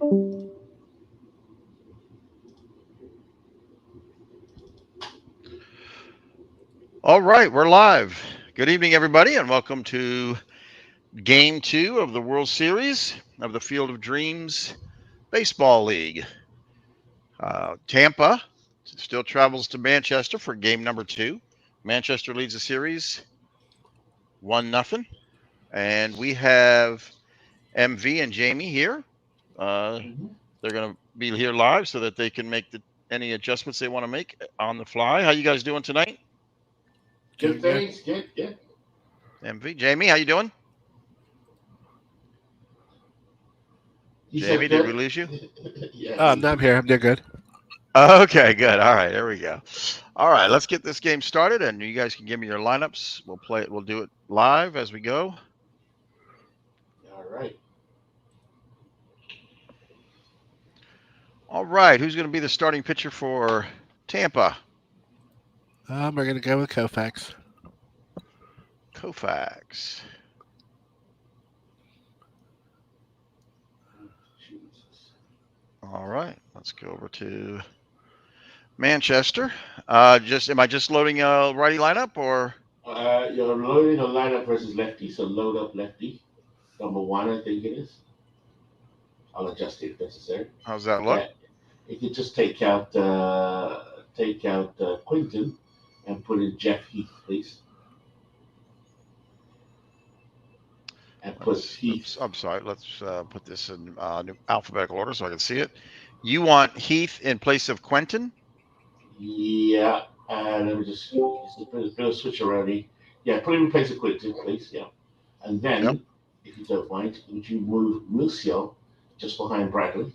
All right, we're live. Good evening, everybody, and welcome to Game 2 of the World Series of the Field of Dreams Baseball League. Tampa still travels to Manchester for game number 2. Manchester leads the series 1-0, and we have MV and Jamie here. They're going to be here live so that they can make any adjustments they want to make on the fly. How you guys doing tonight? Good, thanks. Good. MV, Jamie, how you doing? You Jamie, said did we good? lose you? Yeah. No, I'm here. I'm doing good. Okay, good. All right, there we go. All right, let's get this game started, and you guys can give me your lineups. We'll play it. We'll do it live as we go. All right. All right, who's going to be the starting pitcher for Tampa? We're going to go with Koufax. Koufax. Jesus. All right, let's go over to Manchester. Am I just loading a righty lineup, or You're loading a lineup versus lefty, so load up lefty. Number 1, I think it is. I'll adjust it if necessary. how's that look? Yeah. You could just take out Quinton and put in Jeff Heath, please. And put Heath. I'm sorry. Let's put this in alphabetical order so I can see it. You want Heath in place of Quentin? Yeah. And let me just put a bit of switch around here. Yeah, put him in place of Quinton, please. Yeah. And then, Yep. if you don't mind, would you move Lucio just behind Bradley?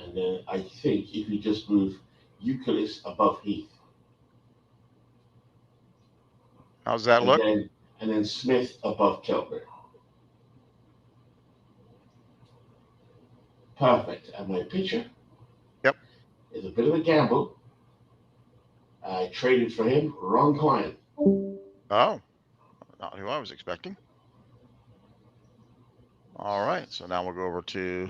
And then I think if you just move Euclid above Heath. How's that look? And then Smith above Keltner. Perfect. And my pitcher. Yep. Is a bit of a gamble. I traded for him Ron Klein. Oh, not who I was expecting. All right, so now we'll go over to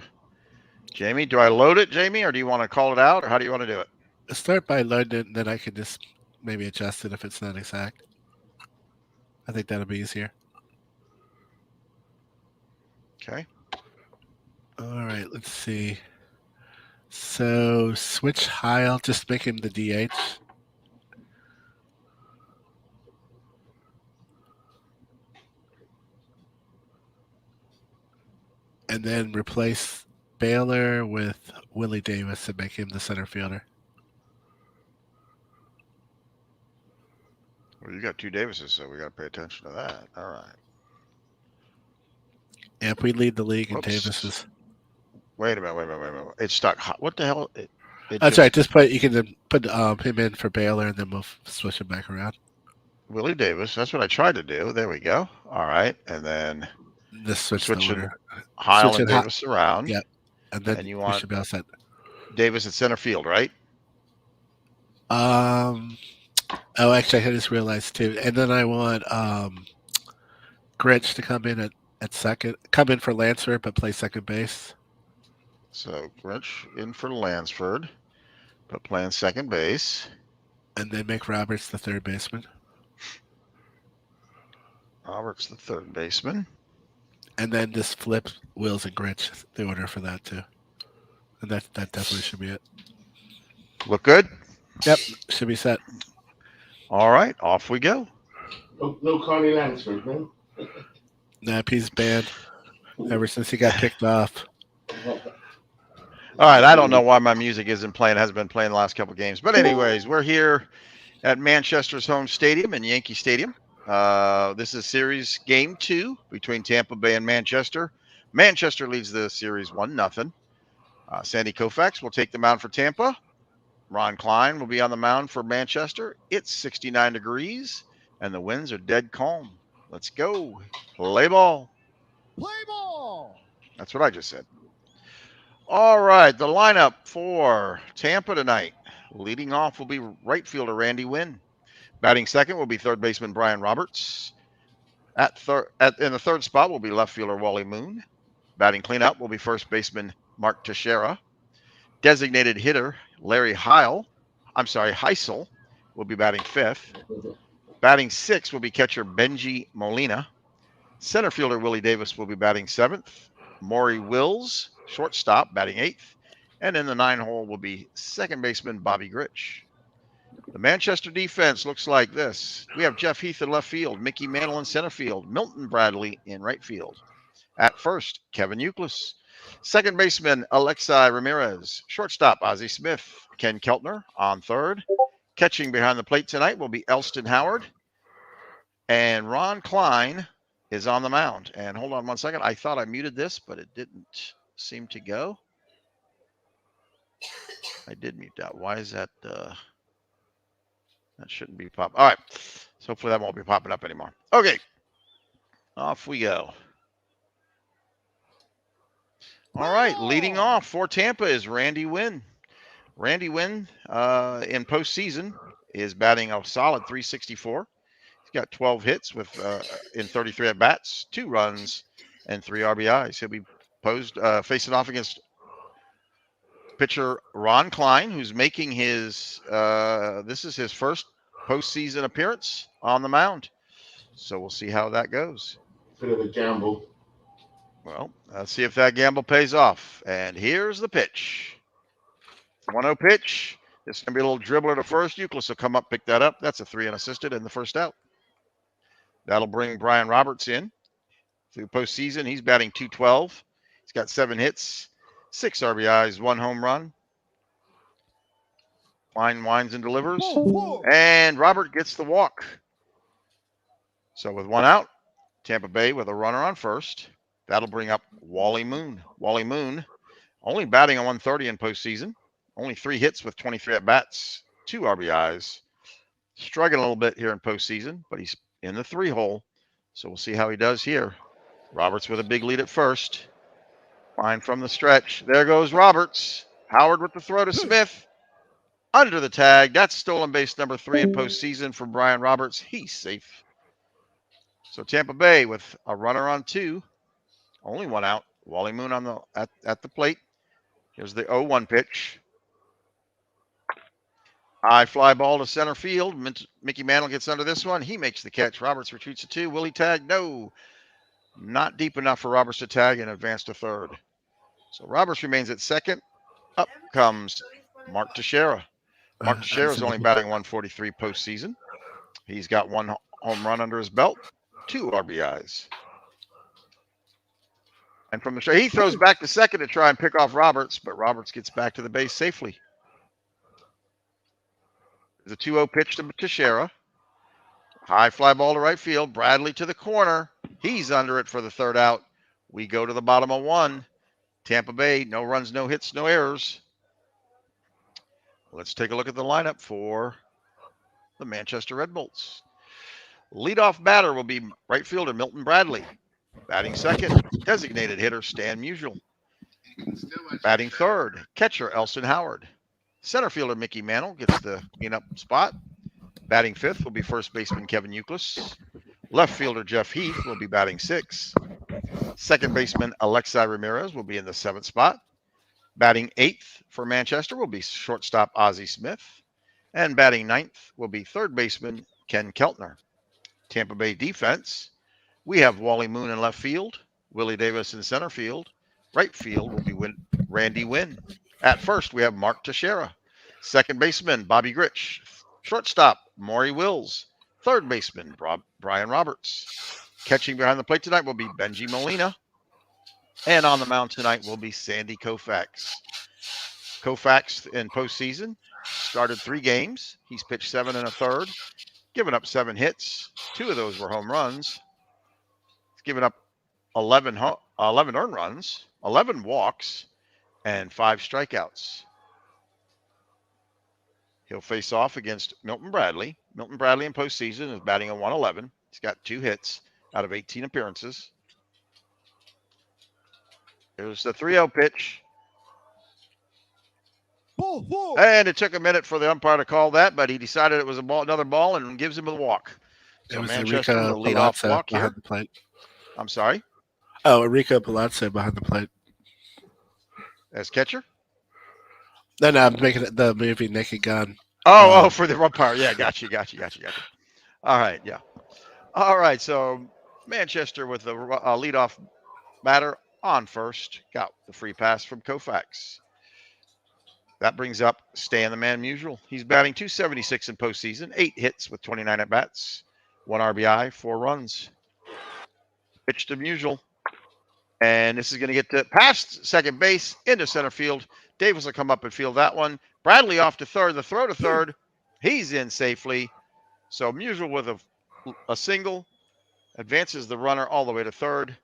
Jamie. Do I load it, Jamie, or do you want to call it out, or how do you want to do it? Start by loading it, and then I can just maybe adjust it if it's not exact. I think that'll be easier. Okay. All right, let's see. So switch Heil, just make him the DH. And then replace Baylor with Willie Davis and make him the center fielder. Well, you got 2 Davises, so we got to pay attention to that. All right. Yeah, if we lead the league in Whoops. Davis's. Wait a minute. It's stuck. What the hell? That's right. Just put him in for Baylor, and then we'll switch him back around. Willie Davis. That's what I tried to do. There we go. All right, and then just switching Heil and Davis around. Yep. And then you want should be all set. Davis at center field, right? Oh, actually, I just realized too. And then I want Grinch to come in at second. Come in for Lansford, but play second base. So Grinch in for Lansford, but playing second base. And then make Roberts the third baseman. Roberts the third baseman. And then just flip Wills and Grinch the order for that too. And that definitely should be it. Look good? Yep, should be set. All right, off we go. No Connie Lansford, no? Nope, he's banned ever since he got picked off. All right, I don't know why my music isn't playing. It hasn't been playing the last couple of games. But anyways, we're here at Manchester's home stadium in Yankee Stadium. This is series game 2 between Tampa Bay and Manchester. Manchester leads the series 1-0. Sandy Koufax will take the mound for Tampa. Ron Klein will be on the mound for Manchester. It's 69 degrees, and the winds are dead calm. Let's go. Play ball. Play ball. That's what I just said. All right, the lineup for Tampa tonight. Leading off will be right fielder Randy Wynn. Batting second will be third baseman Brian Roberts. In the third spot will be left fielder Wally Moon. Batting cleanup will be first baseman Mark Teixeira. Designated hitter Larry Heisel will be batting fifth. Batting sixth will be catcher Benji Molina. Center fielder Willie Davis will be batting seventh. Maury Wills, shortstop, batting eighth. And in the 9 hole will be second baseman Bobby Grich. The Manchester defense looks like this. We have Jeff Heath in left field, Mickey Mantle in center field, Milton Bradley in right field. At first, Kevin Youkilis. Second baseman, Alexi Ramirez. Shortstop, Ozzie Smith. Ken Keltner on third. Catching behind the plate tonight will be Elston Howard. And Ron Klein is on the mound. And hold on one second. I thought I muted this, but it didn't seem to go. I did mute that. Why is that? That shouldn't be popping. All right. So hopefully that won't be popping up anymore. Okay. Off we go. All right. Leading off for Tampa is Randy Winn. Randy Winn in postseason is batting a solid 364. He's got 12 hits with in 33 at bats, 2 runs, and 3 RBIs. He'll be facing off against pitcher Ron Klein, who's making his this is his first postseason appearance on the mound. So we'll see how that goes. Bit of a gamble. Well, let's see if that gamble pays off. And here's the pitch. 1-0 pitch. It's going to be a little dribbler to first. Youkilis will come up, pick that up. That's a 3 unassisted and the first out. That'll bring Brian Roberts in. Through postseason, he's batting .212. He's got 7 hits, 6 RBIs, 1 home run. Klein winds and delivers. And Robert gets the walk. So with 1 out, Tampa Bay with a runner on first. That'll bring up Wally Moon. Wally Moon only batting a 130 in postseason. Only 3 hits with 23 at-bats, 2 RBIs. Struggling a little bit here in postseason, but he's in the 3-hole. So we'll see how he does here. Roberts with a big lead at first. Line from the stretch. There goes Roberts. Howard with the throw to Smith. Under the tag. That's stolen base number 3 in postseason for Brian Roberts. He's safe. So Tampa Bay with a runner on 2. Only 1 out. Wally Moon on the at the plate. Here's the 0-1 pitch. High fly ball to center field. Mickey Mantle gets under this one. He makes the catch. Roberts retreats to 2. Will he tag? No. Not deep enough for Roberts to tag and advance to third. So Roberts remains at second. Up comes Mark Teixeira. Mark Teixeira is only batting 143 postseason. He's got 1 home run under his belt, 2 RBIs. And from the stretch, he throws back to second to try and pick off Roberts, but Roberts gets back to the base safely. There's a 2-0 pitch to Teixeira. High fly ball to right field. Bradley to the corner. He's under it for the 3rd out. We go to the bottom of 1. Tampa Bay, no runs, no hits, no errors. Let's take a look at the lineup for the Manchester Red Bulls. Leadoff batter will be right fielder Milton Bradley. Batting second, designated hitter Stan Musial. Batting third, catcher Elston Howard. Center fielder Mickey Mantle gets the cleanup spot. Batting fifth will be first baseman Kevin Youkilis. Left fielder Jeff Heath will be batting 6th. Second baseman Alexi Ramirez will be in the 7th spot. Batting 8th for Manchester will be shortstop Ozzie Smith. And batting 9th will be third baseman Ken Keltner. Tampa Bay defense, we have Wally Moon in left field, Willie Davis in center field. Right field will be Randy Winn. At first, we have Mark Teixeira. Second baseman Bobby Grich. Shortstop Maury Wills. Third baseman Brian Roberts. Catching behind the plate tonight will be Benji Molina. And on the mound tonight will be Sandy Koufax. Koufax in postseason started 3 games. He's pitched 7 1/3, given up 7 hits. 2 of those were home runs. He's given up 11 earned runs, 11 walks, and 5 strikeouts. He'll face off against Milton Bradley. Milton Bradley in postseason is batting a 111. He's got 2 hits out of 18 appearances. Here's the 3-0 pitch. And it took a minute for the umpire to call that, but he decided it was another ball and gives him a walk. It So was Manchester with Enrico a leadoff Palazzo walk here. behind the plate. I'm sorry, Oh, Enrico Palazzo behind the plate. as catcher. No, no, I'm making it the movie Naked Gun. Oh, for the umpire. Yeah, got you. All right, yeah. All right, so Manchester with the leadoff batter on first. Got the free pass from Koufax. That brings up Stan the Man Musial. He's batting 276 in postseason, 8 hits with 29 at bats, 1 RBI, 4 runs. Pitch to Musial. And this is going to get to past second base into center field. Davis will come up and field that one. Bradley off to third. The throw to third. He's in safely. So Musial with a single advances the runner all the way to third.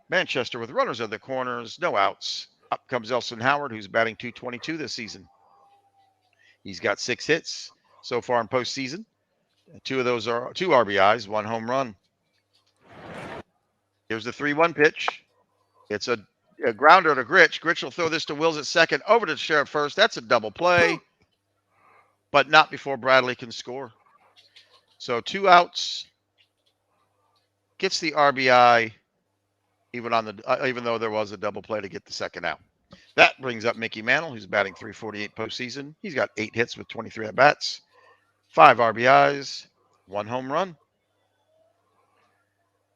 Manchester with runners at the corners, no outs. Up comes Elson Howard, who's batting 222 this season. He's got 6 hits so far in postseason. 2 of those are 2 RBIs, 1 home run. Here's the 3-1 pitch. It's a grounder to Gritch. Gritch will throw this to Wills at second, over to Sheriff first. That's a double play, but not before Bradley can score. So 2 outs, gets the RBI, even though there was a double play to get the second out. That brings up Mickey Mantle, who's batting 348 postseason. He's got 8 hits with 23 at bats, 5 RBIs, 1 home run.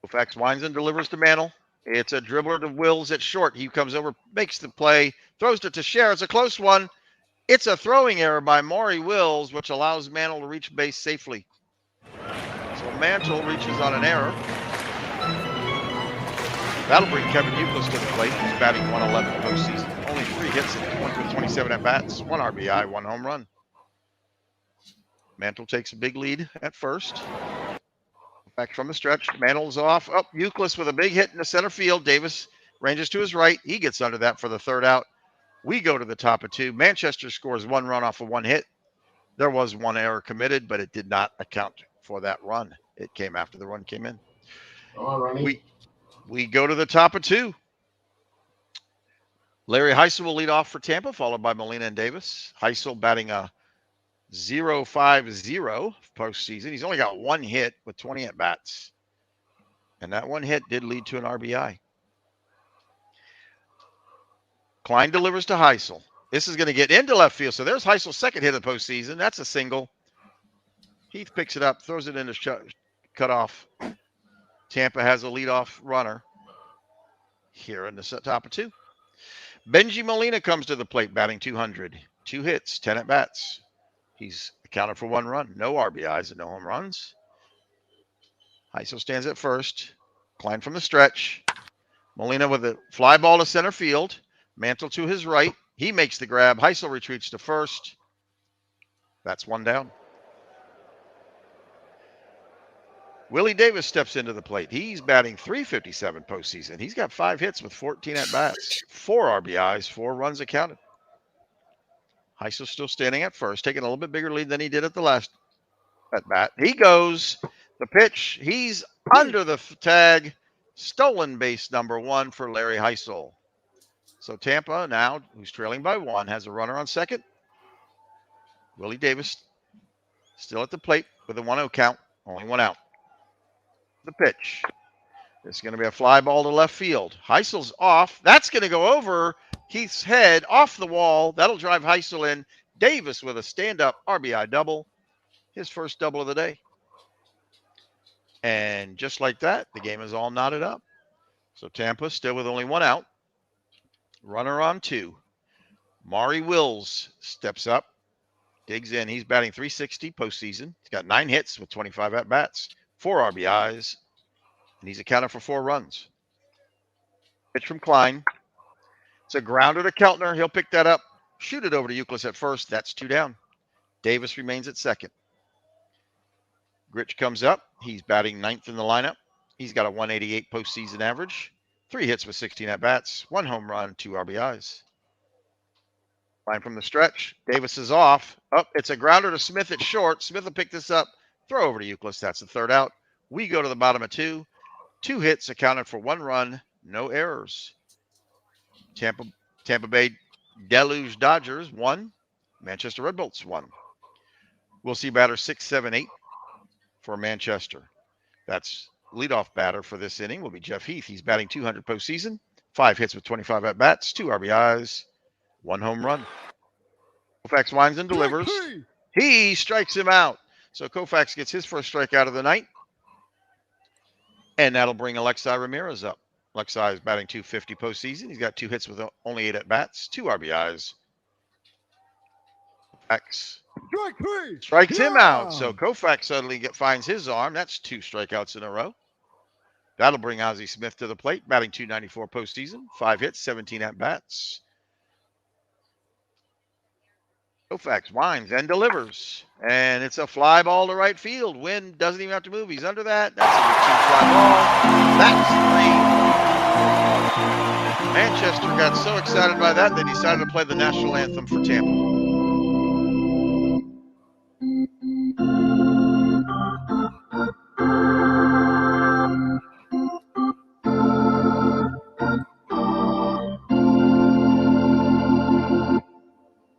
Koufax winds and delivers to Mantle. It's a dribbler to Wills at short. He comes over, makes the play, throws to Teixeira. It's a close one. It's a throwing error by Maury Wills, which allows Mantle to reach base safely. So Mantle reaches on an error. That'll bring Kevin Euclid to the plate. He's batting 111 postseason. Only 3 hits with 27 at bats, 1 RBI, 1 home run. Mantle takes a big lead at first. Back from the stretch. Mantle's off. Oh, Euclid with a big hit in the center field. Davis ranges to his right. He gets under that for the third out. We go to the top of 2. Manchester scores 1 run off of 1 hit. There was 1 error committed, but it did not account for that run. It came after the run came in. We go to the top of 2. Larry Heisel will lead off for Tampa, followed by Molina and Davis. Heisel batting a 0.50 postseason. He's only got 1 hit with 20 at bats. And that 1 hit did lead to an RBI. Klein delivers to Heisel. This is going to get into left field. So there's Heisel's second hit of the postseason. That's a single. Heath picks it up, throws it into cut off. Tampa has a leadoff runner here in the top of 2. Benji Molina comes to the plate, batting 200. 2 hits, 10 at bats. He's accounted for 1 run. No RBIs and no home runs. Heisel stands at first. Klein from the stretch. Molina with a fly ball to center field. Mantle to his right. He makes the grab. Heisel retreats to first. That's 1 down. Willie Davis steps into the plate. He's batting 357 postseason. He's got 5 hits with 14 at bats, 4 RBIs, 4 runs accounted. Heisel still standing at first, taking a little bit bigger lead than he did at the last at bat. He goes, the pitch. He's under the tag. Stolen base number 1 for Larry Heisel. So Tampa now, who's trailing by 1, has a runner on second. Willie Davis still at the plate with a 1-0 count. Only 1 out. The pitch. It's going to be a fly ball to left field. Heisel's off. That's going to go over Keith's head off the wall. That'll drive Heisel in. Davis with a stand-up RBI double. His first double of the day. And just like that, the game is all knotted up. So Tampa still with only 1 out. Runner on 2. Maury Wills steps up, digs in. He's batting 360 postseason. He's got 9 hits with 25 at-bats, 4 RBIs, and he's accounted for 4 runs. Pitch from Klein. It's a grounder to Keltner. He'll pick that up, shoot it over to Euclid at first. That's 2 down. Davis remains at second. Gritch comes up. He's batting 9th in the lineup. He's got a 188 postseason average, 3 hits with 16 at-bats, 1 home run, 2 RBIs. Line from the stretch. Davis is off. Up. It's a grounder to Smith at short. Smith will pick this up. Throw over to Euclid. That's the 3rd out. We go to the bottom of 2. 2 hits accounted for 1 run. No errors. Tampa Bay Deluge Dodgers 1. Manchester Red Bolts 1. We'll see batter 6, 7, 8 for Manchester. That's leadoff batter for this inning will be Jeff Heath. He's batting 200 postseason, 5 hits with 25 at bats, 2 RBIs, 1 home run. Koufax winds and delivers. He strikes him out. So Koufax gets his first strikeout of the night. And that'll bring Alexei Ramirez up. Alexei is batting 250 postseason. He's got 2 hits with only 8 at bats, 2 RBIs. Koufax strikes him out. So Koufax suddenly finds his arm. That's 2 strikeouts in a row. That'll bring Ozzie Smith to the plate, batting 294 postseason, 5 hits, 17 at bats. Koufax winds and delivers. And it's a fly ball to right field. Wynn doesn't even have to move. He's under that. That's a 2 fly ball. That's 3. Manchester got so excited by that, they decided to play the national anthem for Tampa.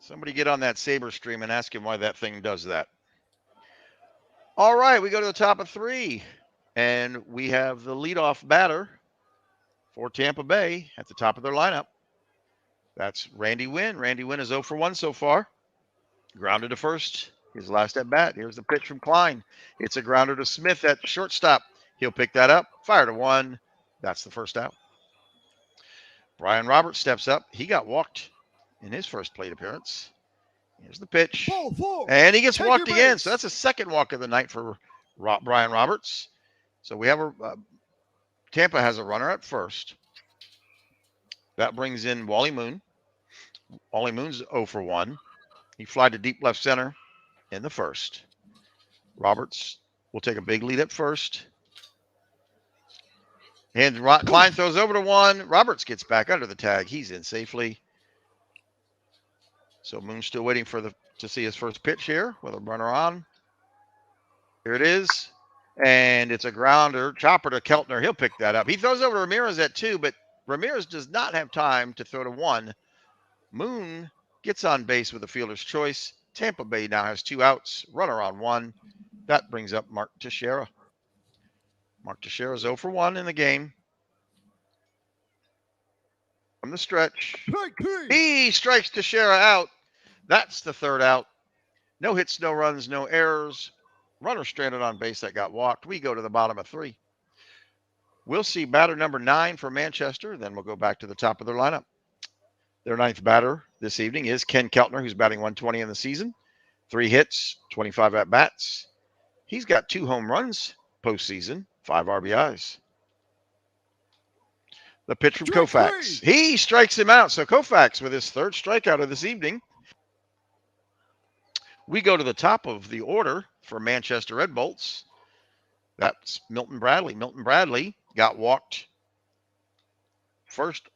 Somebody get on that Saber stream and ask him why that thing does that. All right, we go to the top of 3, and we have the leadoff batter for Tampa Bay at the top of their lineup. That's Randy Wynn. Randy Wynn is 0 for 1 so far. Grounded to first, his last at bat. Here's the pitch from Klein. It's a grounder to Smith at shortstop. He'll pick that up. Fire to 1. That's the first out. Brian Roberts steps up. He got walked in his first plate appearance. Here's the pitch. And he gets walked again. So that's a second walk of the night for Brian Roberts. So we have Tampa has a runner at first. That brings in Wally Moon. Wally Moon's 0 for 1. He flied to deep left center in the first. Roberts will take a big lead at first. And Klein throws over to 1. Roberts gets back under the tag. He's in safely. So Moon's still waiting to see his first pitch here with a runner on. Here it is. And it's a grounder. Chopper to Keltner. He'll pick that up. He throws over to Ramirez at 2, but Ramirez does not have time to throw to 1. Moon gets on base with a fielder's choice. Tampa Bay now has 2 outs. Runner on 1. That brings up Mark Teixeira. Mark Teixeira is 0 for 1 in the game. From the stretch. He strikes Teixeira out. That's the third out. No hits, no runs, no errors. Runner stranded on base that got walked. We go to the bottom of 3. We'll see batter number 9 for Manchester. Then we'll go back to the top of their lineup. Their 9th batter this evening is Ken Keltner, who's batting 120 in the season. 3 hits, 25 at-bats. He's got 2 home runs postseason, 5 RBIs. The pitch from Koufax. He strikes him out. So Koufax with his 3rd strikeout of this evening. We go to the top of the order for Manchester Red Bolts. That's Milton Bradley. Milton Bradley got walked first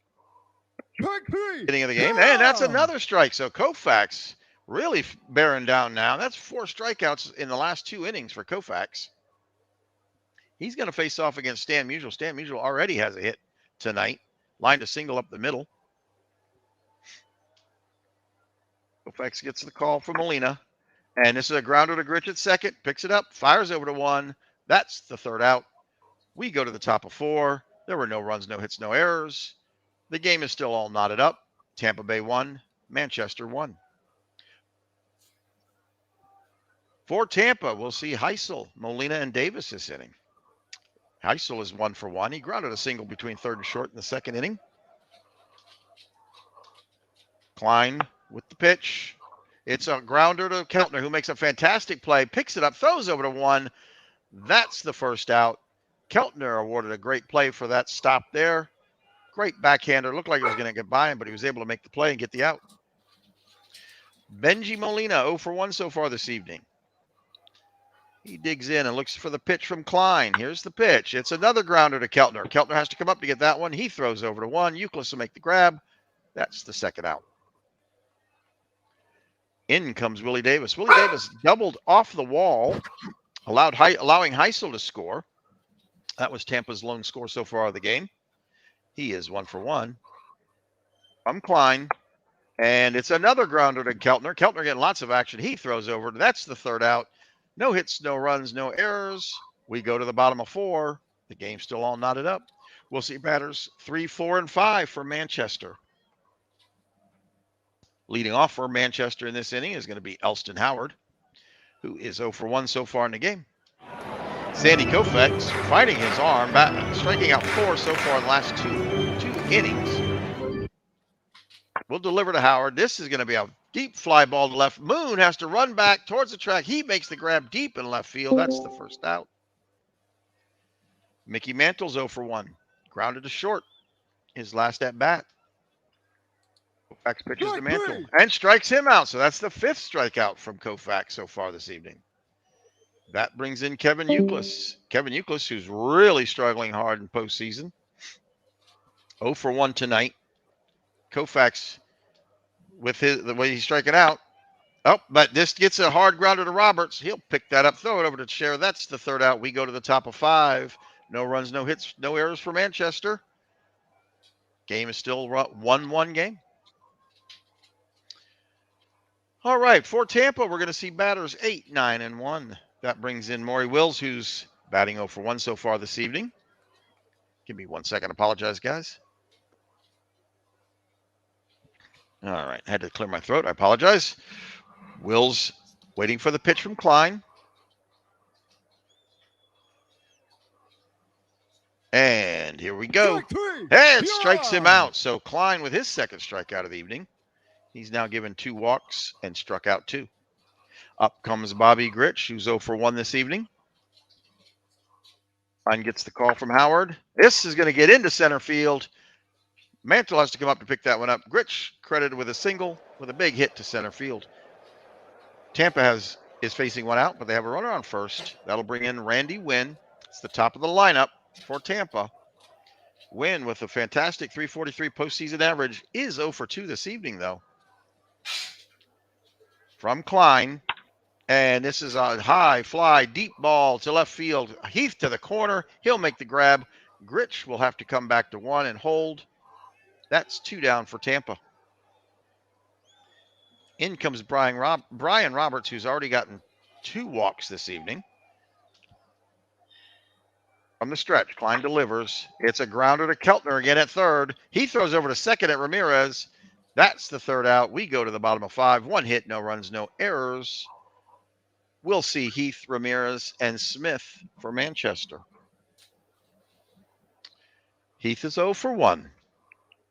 inning of the game. And that's another strike. So Koufax really bearing down now. That's 4 strikeouts in the last 2 innings for Koufax. He's going to face off against Stan Musial. Stan Musial already has a hit tonight. Lined a single up the middle. Koufax gets the call from Molina. And this is a grounder to Grich at second. Picks it up. Fires over to 1. That's the 3rd out. We go to the top of 4. There were no runs, no hits, no errors. The game is still all knotted up. Tampa Bay 1. Manchester 1. For Tampa, we'll see Heisel, Molina, and Davis this inning. Heisel is 1 for 1. He grounded a single between 3rd and short in the 2nd inning. Klein with the pitch. It's a grounder to Keltner, who makes a fantastic play, picks it up, throws over to 1. That's the 1st out. Keltner awarded a great play for that stop there. Great backhander. Looked like it was going to get by him, but he was able to make the play and get the out. Benji Molina, 0 for 1 so far this evening. He digs in and looks for the pitch from Klein. Here's the pitch. It's another grounder to Keltner. Keltner has to come up to get that one. He throws over to 1. Euclid will make the grab. That's the 2nd out. In comes Willie Davis. Willie Davis doubled off the wall, allowing Heisel to score. That was Tampa's lone score so far of the game. He is 1 for 1. From Klein. And it's another grounder to Keltner. Keltner getting lots of action. He throws over. That's the 3rd out. No hits, no runs, no errors. We go to the bottom of 4. The game's still all knotted up. We'll see batters 3, 4, and 5 for Manchester. Leading off for Manchester in this inning is going to be Elston Howard, who is 0 for 1 so far in the game. Sandy Koufax fighting his arm, striking out 4 so far in the last two innings. We'll deliver to Howard. This is going to be a deep fly ball to left. Moon has to run back towards the track. He makes the grab deep in left field. That's the first out. Mickey Mantle's 0 for 1. Grounded to short. His last at bat. Koufax pitches to Mantle and strikes him out. So that's the 5th strikeout from Koufax so far this evening. That brings in Kevin Youkilis. Kevin Youkilis, who's really struggling hard in postseason. 0 for 1 tonight. Koufax, with the way he's striking out. Oh, but this gets a hard grounder to Roberts. He'll pick that up, throw it over to Cher. That's the 3rd out. We go to the top of 5. No runs, no hits, no errors for Manchester. Game is still 1-1 game. All right, for Tampa, we're going to see batters 8, 9, and 1. That brings in Maury Wills, who's batting 0 for 1 so far this evening. Give me 1 second. Apologize, guys. All right, I had to clear my throat. I apologize. Wills waiting for the pitch from Klein. And here we go. And it strikes him out. So Klein with his 2nd strikeout of the evening. He's now given 2 walks and struck out 2. Up comes Bobby Grich, who's 0 for 1 this evening. Klein gets the call from Howard. This is going to get into center field. Mantle has to come up to pick that one up. Grich credited with a single with a big hit to center field. Tampa is facing 1 out, but they have a runner on first. That'll bring in Randy Wynn. It's the top of the lineup for Tampa. Wynn with a fantastic 343 postseason average is 0 for 2 this evening, though. From Klein. And this is a high fly, deep ball to left field. Heath to the corner. He'll make the grab. Grich will have to come back to 1 and hold. That's 2 down for Tampa. In comes Brian Roberts, who's already gotten 2 walks this evening. From the stretch, Klein delivers. It's a grounder to Keltner again at 3rd. He throws over to 2nd at Ramirez. That's the 3rd out. We go to the bottom of 5. 1 hit, no runs, no errors. We'll see Heath, Ramirez, and Smith for Manchester. Heath is 0 for 1.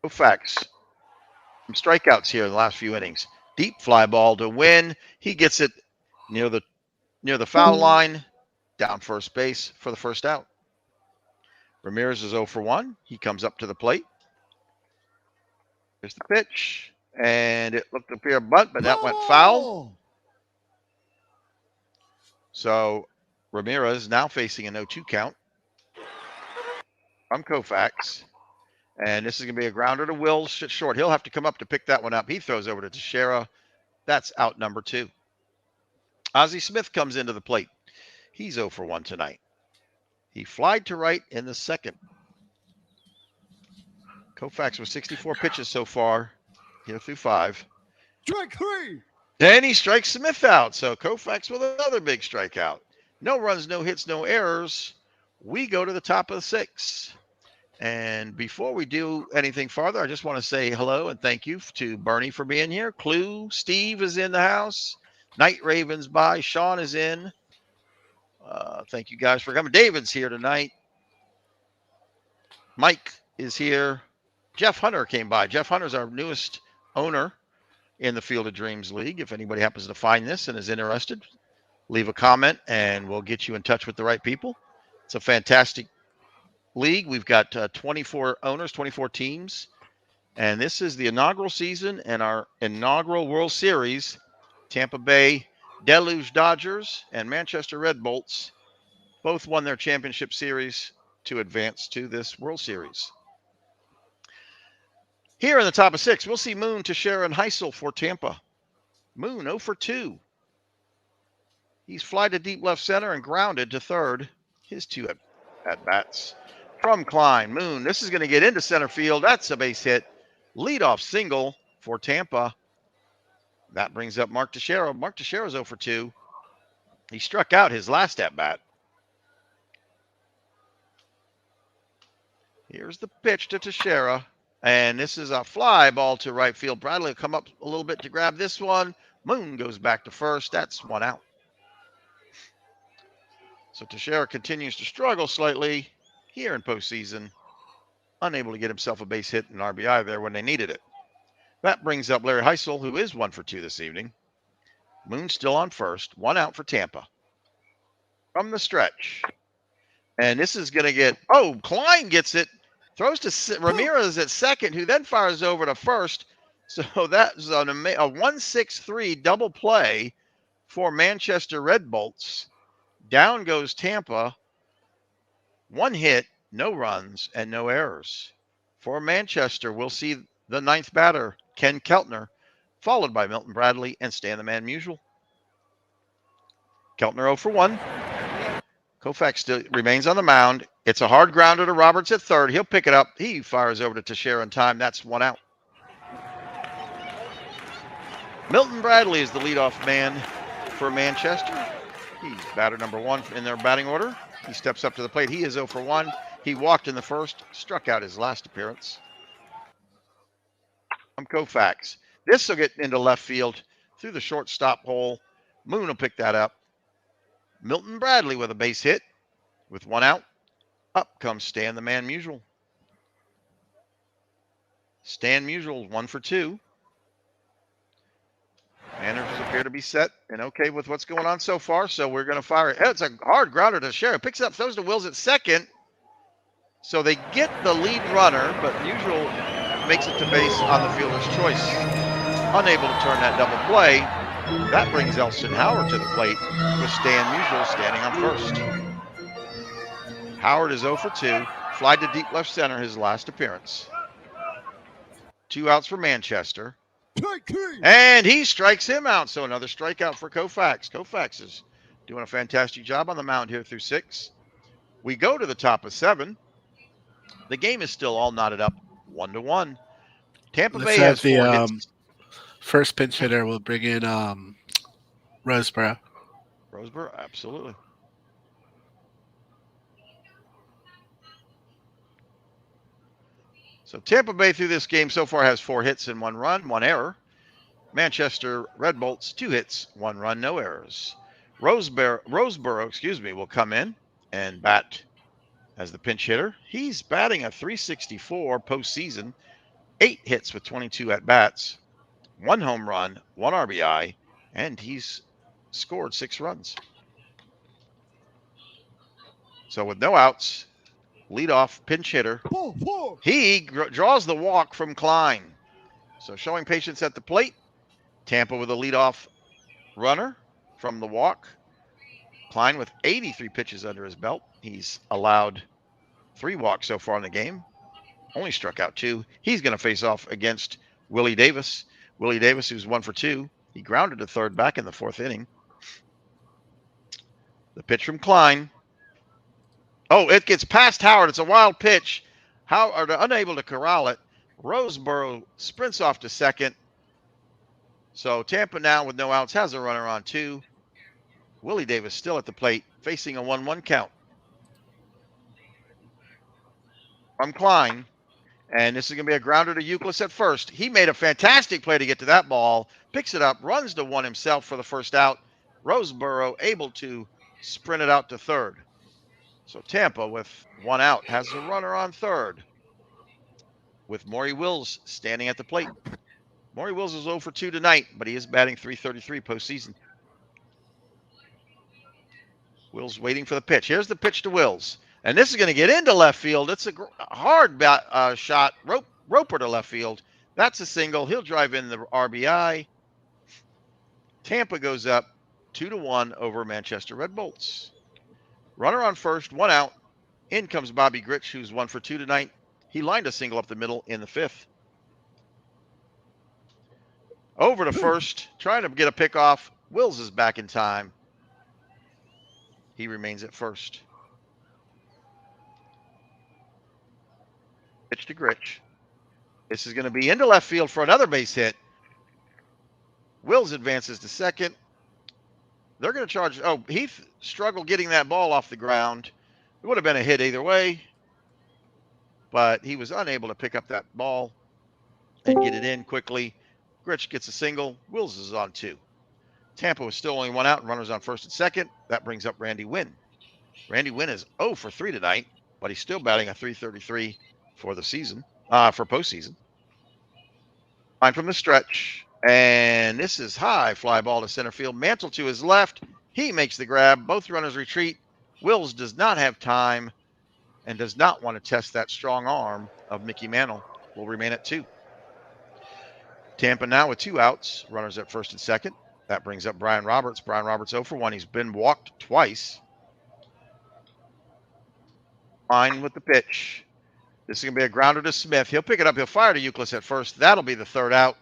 Koufax. Some strikeouts here in the last few innings. Deep fly ball to Wynn. He gets it near the foul line. Down first base for the 1st out. Ramirez is 0 for 1. He comes up to the plate. Here's the pitch. And it looked to be a bunt, but that went foul. So Ramirez now facing a 0-2 count from Koufax. And this is going to be a grounder to Wills short. He'll have to come up to pick that one up. He throws over to Teixeira. That's out number 2. Ozzie Smith comes into the plate. He's 0 for 1 tonight. He flied to right in the 2nd. Koufax with 64 pitches so far here through 5. Strike 3. And he strikes Smith out. So Koufax with another big strikeout. No runs, no hits, no errors. We go to the top of the 6. And before we do anything farther, I just want to say hello and thank you to Bernie for being here. Clue, Steve is in the house. Night Raven's by. Sean is in. Thank you guys for coming. David's here tonight. Mike is here. Jeff Hunter came by. Jeff Hunter's our newest owner in the Field of Dreams League. If anybody happens to find this and is interested, leave a comment and we'll get you in touch with the right people. It's a fantastic league. We've got 24 owners, 24 teams, and this is the inaugural season and our inaugural World Series. Tampa Bay Deluge Dodgers and Manchester Red Bolts both won their championship series to advance to this World Series. Here in the top of 6, we'll see Moon, Teixeira, and Heisel for Tampa. Moon 0 for 2. He's fly to deep left center and grounded to 3rd. His 2 at-bats. From Klein, Moon, this is going to get into center field. That's a base hit. Leadoff single for Tampa. That brings up Mark Teixeira. Mark Teixeira's 0 for 2. He struck out his last at bat. Here's the pitch to Teixeira. And this is a fly ball to right field. Bradley will come up a little bit to grab this one. Moon goes back to first. That's 1 out. So Teixeira continues to struggle slightly here in postseason. Unable to get himself a base hit and RBI there when they needed it. That brings up Larry Heisel, who is 1 for 2 this evening. Moon still on first. 1 out for Tampa. From the stretch. And this is going to get, Klein gets it. Throws to Ramirez at second, who then fires over to first. So that's a 1-6-3 double play for Manchester Red Bolts. Down goes Tampa. 1 hit, no runs, and no errors. For Manchester, we'll see the 9th batter, Ken Keltner, followed by Milton Bradley and Stan the Man Musial. Keltner 0 for 1. Koufax still remains on the mound. It's a hard grounder to Roberts at third. He'll pick it up. He fires over to Teixeira in time. That's 1 out. Milton Bradley is the leadoff man for Manchester. He's batter number 1 in their batting order. He steps up to the plate. He is 0 for 1. He walked in the first, struck out his last appearance. From Koufax. This will get into left field through the shortstop hole. Moon will pick that up. Milton Bradley with a base hit with 1 out. Up comes Stan the Man Musial. Stan Musial 1 for 2. Managers appear to be set and okay with what's going on so far, so we're going to fire it. It's a hard grounder to Teixeira. Picks up, throws to Wills at second. So they get the lead runner, but Musial makes it to base on the fielder's choice. Unable to turn that double play. That brings Elston Howard to the plate with Stan Musial standing on first. Howard is 0 for 2. Fly to deep left center, his last appearance. 2 outs for Manchester. And he strikes him out. So another strikeout for Koufax. Koufax is doing a fantastic job on the mound here through 6. We go to the top of 7. The game is still all knotted up 1-1. Tampa Bay has 4 hits. First pinch hitter will bring in Roseboro. Roseboro, absolutely. So Tampa Bay through this game so far has 4 hits and 1 run, 1 error. Manchester Red Bolts 2 hits, 1 run, no errors. Roseboro, will come in and bat as the pinch hitter. He's batting a .364 postseason, 8 hits with 22 at bats, 1 home run, 1 RBI, and he's scored 6 runs. So with no outs, leadoff pinch hitter. He draws the walk from Klein. So showing patience at the plate. Tampa with a leadoff runner from the walk. Klein with 83 pitches under his belt. He's allowed 3 walks so far in the game. Only struck out 2. He's going to face off against Willie Davis. Willie Davis, who's 1 for 2. He grounded to third back in the 4th inning. The pitch from Klein. Oh, it gets past Howard. It's a wild pitch. Howard unable to corral it. Roseboro sprints off to second. So Tampa now with no outs has a runner on 2. Willie Davis still at the plate, facing a 1-1 count. From Klein. And this is going to be a grounder to Euclid at first. He made a fantastic play to get to that ball. Picks it up, runs to 1 himself for the first out. Roseboro able to sprint it out to third. So Tampa with 1 out has a runner on third with Maury Wills standing at the plate. Maury Wills is 0 for 2 tonight, but he is batting .333 postseason. Wills waiting for the pitch. Here's the pitch to Wills. And this is going to get into left field. It's a hard shot. Roper to left field. That's a single. He'll drive in the RBI. Tampa goes up 2-1 over Manchester Red Bolts. Runner on first, 1 out. In comes Bobby Grich, who's 1 for 2 tonight. He lined a single up the middle in the 5th. Over to first, trying to get a pick off. Wills is back in time. He remains at first. Pitch to Grich. This is going to be into left field for another base hit. Wills advances to second. They're going to charge. Oh, Heath struggled getting that ball off the ground. It would have been a hit either way, but he was unable to pick up that ball and get it in quickly. Gritch gets a single. Wills is on 2. Tampa was still only 1 out and runners on first and second. That brings up Randy Wynn. Randy Wynn is 0 for 3 tonight, but he's still batting a .333 for the season, for postseason. Line from the stretch, and this is high fly ball to center field. Mantle to his left. He makes the grab. Both runners retreat. Wills does not have time and does not want to test that strong arm of Mickey Mantle. Will remain at 2. Tampa now with 2 outs. Runners at first and second. That brings up Brian Roberts. Brian Roberts 0 for 1. He's been walked twice. Line with the pitch. This is going to be a grounder to Smith. He'll pick it up. He'll fire to Euclid at first. That'll be the 3rd out.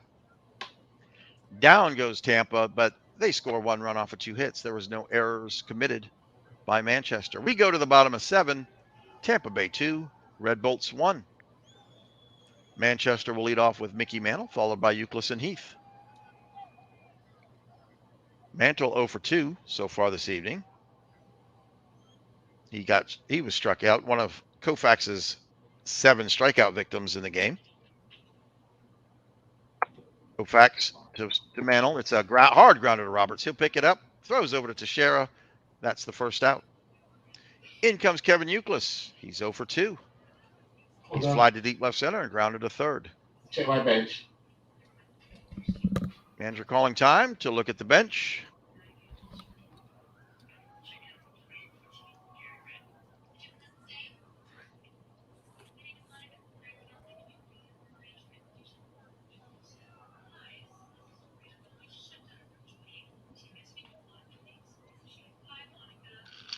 Down goes Tampa, but they score 1 run off of 2 hits. There was no errors committed by Manchester. We go to the bottom of 7. Tampa Bay 2, Red Bolts 1. Manchester will lead off with Mickey Mantle, followed by Euclid and Heath. Mantle 0 for 2 so far this evening. He was struck out, one of Koufax's 7 strikeout victims in the game. Koufax to Mantle. It's a hard grounder to Roberts. He'll pick it up, throws over to Teixeira. That's the 1st out. In comes Kevin Euclid. He's 0 for 2. He's flied to deep left center and grounded to 3rd. Check my bench. Manager calling time to look at the bench.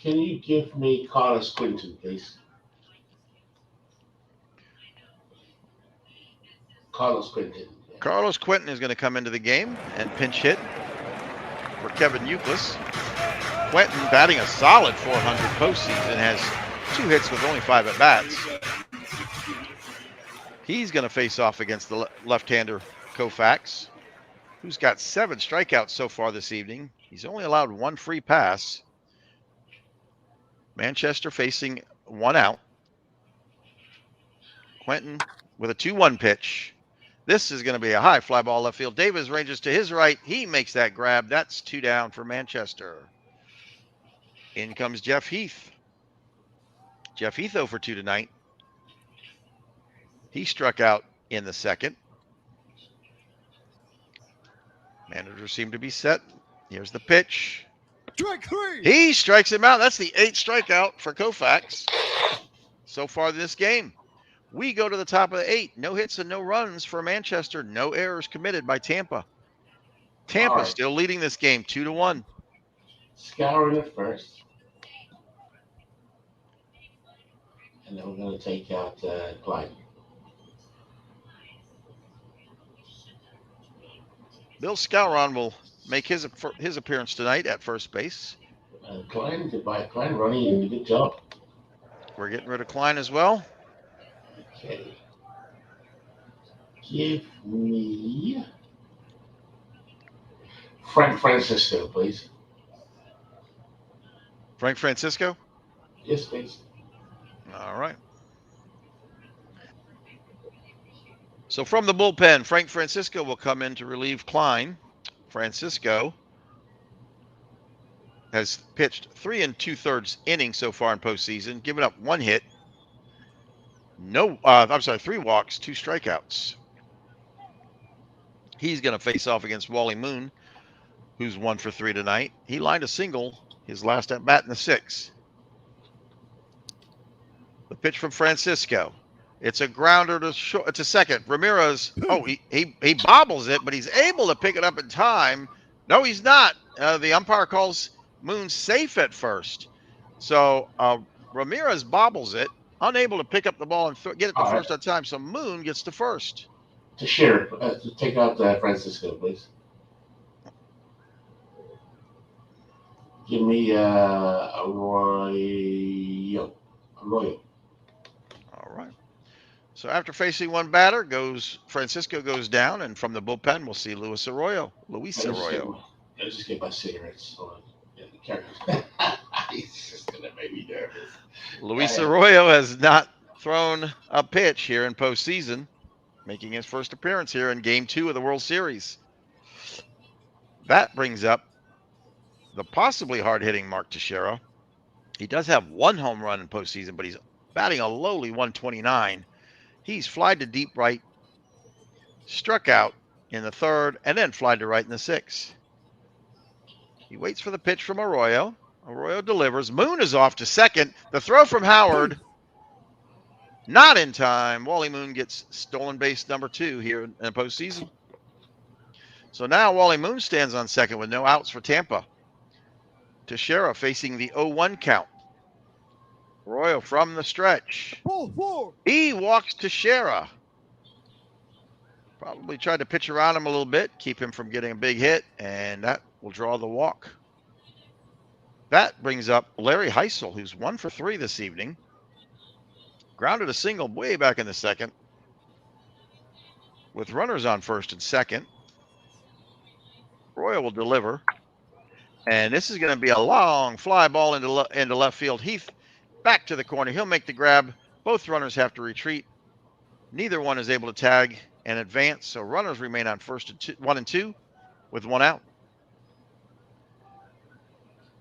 Can you give me Carlos Quinton, please? Carlos Quinton. Carlos Quinton is going to come into the game and pinch hit for Kevin Euclid. Quinton batting a solid .400 postseason, has 2 hits with only 5 at bats. He's going to face off against the left-hander Koufax, who's got 7 strikeouts so far this evening. He's only allowed 1 free pass. Manchester facing 1 out. Quinton with a 2-1 pitch. This is going to be a high fly ball left field. Davis ranges to his right. He makes that grab. That's 2 down for Manchester. In comes Jeff Heath. Jeff Heath 0 for 2 tonight. He struck out in the 2nd. Manager seemed to be set. Here's the pitch. Strike 3. He strikes him out. That's the 8th strikeout for Koufax so far this game. We go to the top of the 8. No hits and no runs for Manchester. No errors committed by Tampa. Tampa still leading this game 2-1. Scouring at first. And then we're going to take out Klein. Bill Scouron will make his appearance tonight at first base. Klein, goodbye. Klein running a good job. We're getting rid of Klein as well. Okay. Give me Frank Francisco, please. Frank Francisco? Yes, please. All right. So from the bullpen, Frank Francisco will come in to relieve Klein. Francisco has pitched 3 2/3 innings so far in postseason, given up 1 hit. 3 walks, 2 strikeouts. He's going to face off against Wally Moon, who's 1 for 3 tonight. He lined a single his last at bat in the 6th. The pitch from Francisco. It's a grounder to second. Ramirez, he bobbles it, but he's able to pick it up in time. No, he's not. The umpire calls Moon safe at first. So Ramirez bobbles it, unable to pick up the ball and get it to first on time. So Moon gets to first. To take out Francisco, please. Give me Arroyo. All right. So after facing 1 batter, Francisco goes down, and from the bullpen, we'll see Luis Arroyo. I just get my cigarettes. Hold on. He's just gonna make me nervous. Luis Arroyo has not thrown a pitch here in postseason, making his first appearance here in Game 2 of the World Series. That brings up the possibly hard-hitting Mark Teixeira. He does have one home run in postseason, but he's batting a lowly 129. He's flied to deep right, struck out in the third, and then flied to right in the sixth. He waits for the pitch from Arroyo. Arroyo delivers. Moon is off to second. The throw from Howard, not in time. Wally Moon gets stolen base number 2 here in the postseason. So now Wally Moon stands on second with no outs for Tampa. Teixeira facing the 0-1 count. Arroyo from the stretch. Ball 4. He walks Teixeira. Probably tried to pitch around him a little bit, keep him from getting a big hit, and that will draw the walk. That brings up Larry Heisel, who's 1 for 3 this evening. Grounded a single way back in the second with runners on first and second. Royal will deliver. And this is going to be a long fly ball into left field. Heath back to the corner. He'll make the grab. Both runners have to retreat. Neither one is able to tag and advance, so runners remain on first and 1 and 2 with 1 out.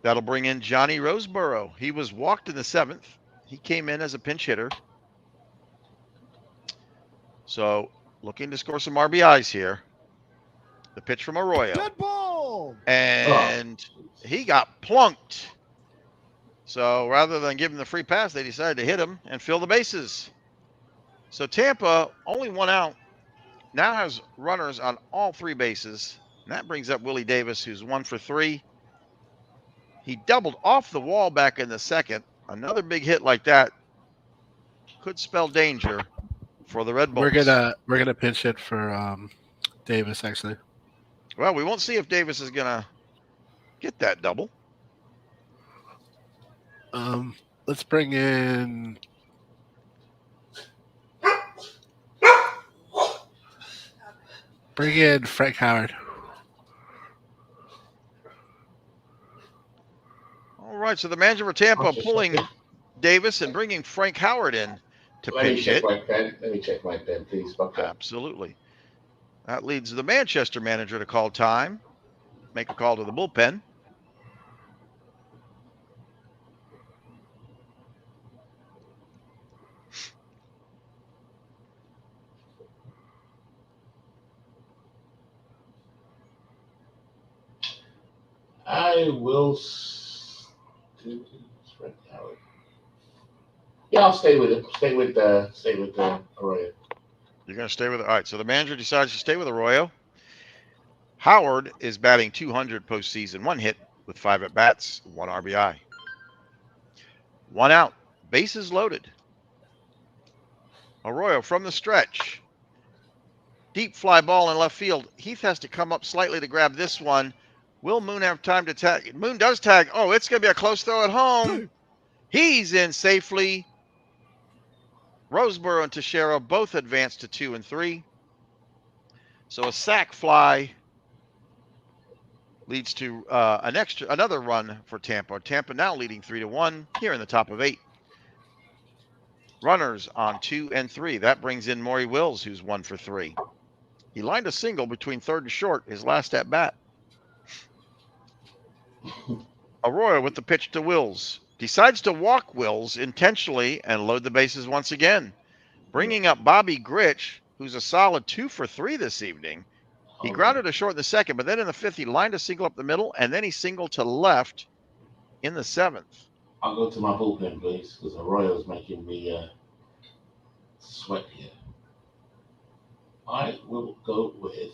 That'll bring in Johnny Roseboro. He was walked in the 7th. He came in as a pinch hitter. So looking to score some RBIs here. The pitch from Arroyo. Dead ball. And he got plunked. So rather than give him the free pass, they decided to hit him and fill the bases. So Tampa, only 1 out, now has runners on all 3 bases. And that brings up Willie Davis, who's 1 for 3. He doubled off the wall back in the second. Another big hit like that could spell danger for the Red Bulls. We're gonna pinch hit for Davis actually. Well, we won't see if Davis is gonna get that double. Let's bring in Frank Howard. All right, so the manager for Tampa I'll just pulling check Davis and bringing Frank Howard in to Let me pinch check hit. my pen. Let me check my pen, please. Okay. Absolutely. That leads the Manchester manager to call time, make a call to the bullpen. I will. Yeah, I'll stay with it. Stay with Arroyo. You're going to stay with it. All right, so the manager decides to stay with Arroyo. Howard is batting 200 postseason, 1 hit with 5 at-bats, 1 RBI. 1 out, bases loaded. Arroyo from the stretch. Deep fly ball in left field. Heath has to come up slightly to grab this one. Will Moon have time to tag? Moon does tag. Oh, it's going to be a close throw at home. He's in safely. Roseboro and Teixeira both advanced to 2 and 3. So a sac fly leads to another run for Tampa. Tampa now leading 3-1 here in the top of 8. Runners on 2 and 3. That brings in Maury Wills, who's 1 for 3. He lined a single between third and short his last at bat. Arroyo with the pitch to Wills. Decides to walk Wills intentionally and load the bases once again. Bringing up Bobby Grich, who's a solid 2 for 3 this evening. He grounded a short in the second, but then in the 5th, he lined a single up the middle, and then he singled to left in the 7th. I'll go to my bullpen, please, because Arroyo's making me sweat here. I will go with.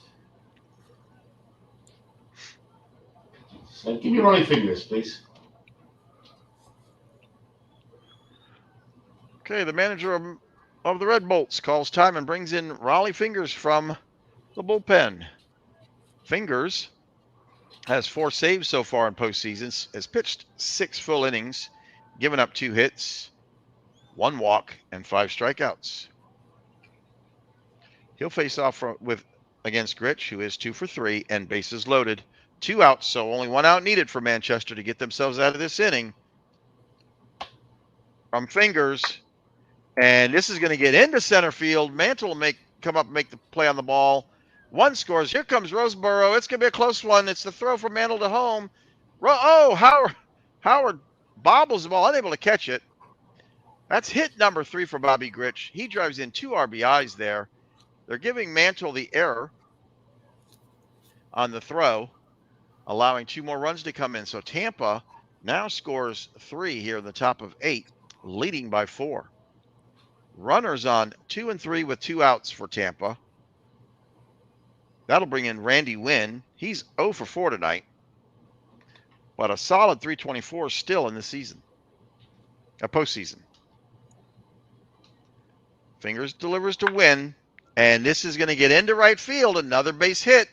So give me Ronnie Fingers, please. Okay, the manager of the Red Bolts calls time and brings in Raleigh Fingers from the bullpen. Fingers has 4 saves so far in postseason, has pitched 6 full innings, given up 2 hits, 1 walk, and 5 strikeouts. He'll face off against Grich, who is 2 for 3, and bases loaded 2 outs, so only 1 out needed for Manchester to get themselves out of this inning. From Fingers, and this is going to get into center field. Mantle will come up and make the play on the ball. 1 scores. Here comes Roseboro. It's going to be a close one. It's the throw from Mantle to home. Howard bobbles the ball, unable to catch it. That's hit number 3 for Bobby Grich. He drives in 2 RBIs there. They're giving Mantle the error on the throw, allowing 2 more runs to come in. So Tampa now scores 3 here in the top of 8, leading by 4. Runners on 2 and 3 with 2 outs for Tampa. That'll bring in Randy Wynn. He's 0 for 4 tonight, but a solid 324 still in the season, a postseason. Fingers delivers to Wynn, and this is going to get into right field. Another base hit.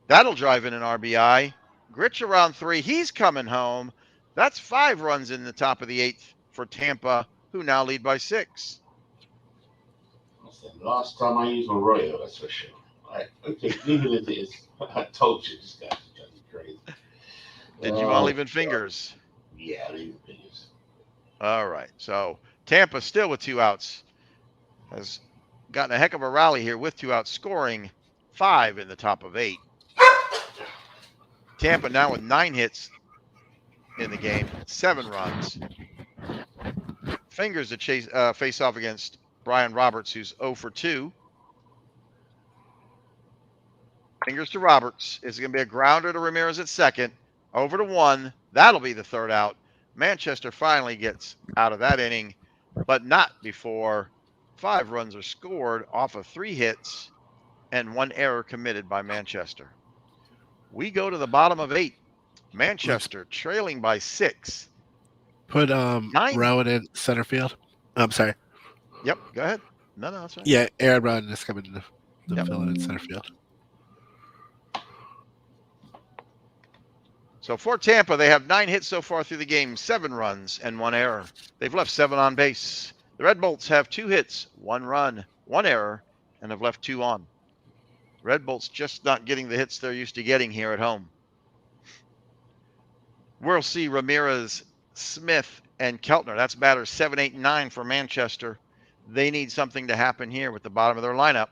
That'll drive in an RBI. Grich around 3. He's coming home. That's 5 runs in the top of the 8th for Tampa, who now lead by 6. That's the last time I used Arroyo, that's for sure. All right, okay, leave it as it is. I told you this guy's driving me crazy. Did you want to leave in Fingers? Yeah, leave it Fingers. All right. So Tampa still with 2 outs has gotten a heck of a rally here with 2 outs, scoring 5 in the top of 8. Tampa now with 9 hits in the game, 7 runs. Fingers to face off against Brian Roberts, who's 0 for 2. Fingers to Roberts. It's going to be a grounder to Ramirez at second. Over to 1. That'll be the 3rd out. Manchester finally gets out of that inning, but not before 5 runs are scored off of 3 hits and 1 error committed by Manchester. We go to the bottom of 8. Manchester trailing by 6. Put Rowan in center field. I'm sorry. Yep, go ahead. No, that's right. Yeah, Aaron Rowan is coming to fill in center field. So for Tampa, they have 9 hits so far through the game, 7 runs and 1 error. They've left 7 on base. The Red Bolts have 2 hits, 1 run, 1 error, and have left 2 on. Red Bolts just not getting the hits they're used to getting here at home. We'll see Ramirez, Smith, and Keltner. That's batters 7, 8, and 9 for Manchester. They need something to happen here with the bottom of their lineup.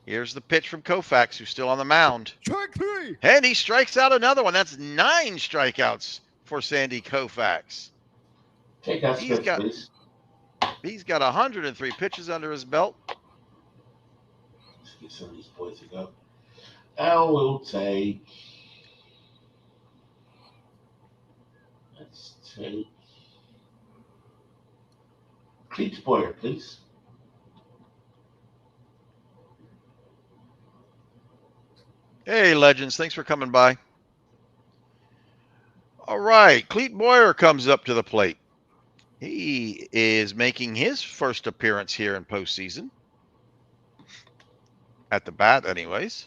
Here's the pitch from Koufax, who's still on the mound. Strike 3. And he strikes out another one. That's 9 strikeouts for Sandy Koufax. Take out Smith, please. He's got 103 pitches under his belt. Let's get some of these boys to go. Al will take. Let's take. Cleats Boyer, please. Hey, Legends. Thanks for coming by. All right. Cleat Boyer comes up to the plate. He is making his first appearance here in postseason. At the bat, anyways.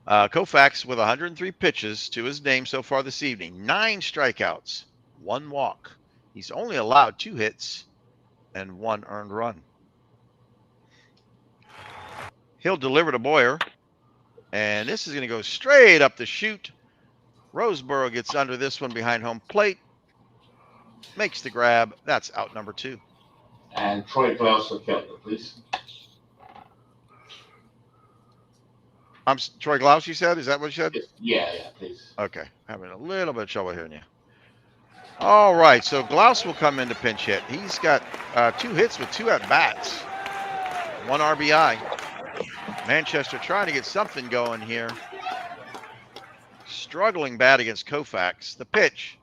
Koufax with 103 pitches to his name so far this evening. 9 strikeouts, 1 walk. He's only allowed 2 hits and 1 earned run. He'll deliver to Boyer. And this is going to go straight up the chute. Roseboro gets under this one behind home plate. Makes the grab. That's out number 2. And Troy Glaus for Keltner, please. Troy Glaus, you said? Is that what you said? Yeah, please. Okay. Having a little bit of trouble hearing you. All right. So Glaus will come in to pinch hit. He's got 2 hits with 2 at-bats. 1 RBI. Manchester trying to get something going here. Struggling bad against Koufax. The pitch.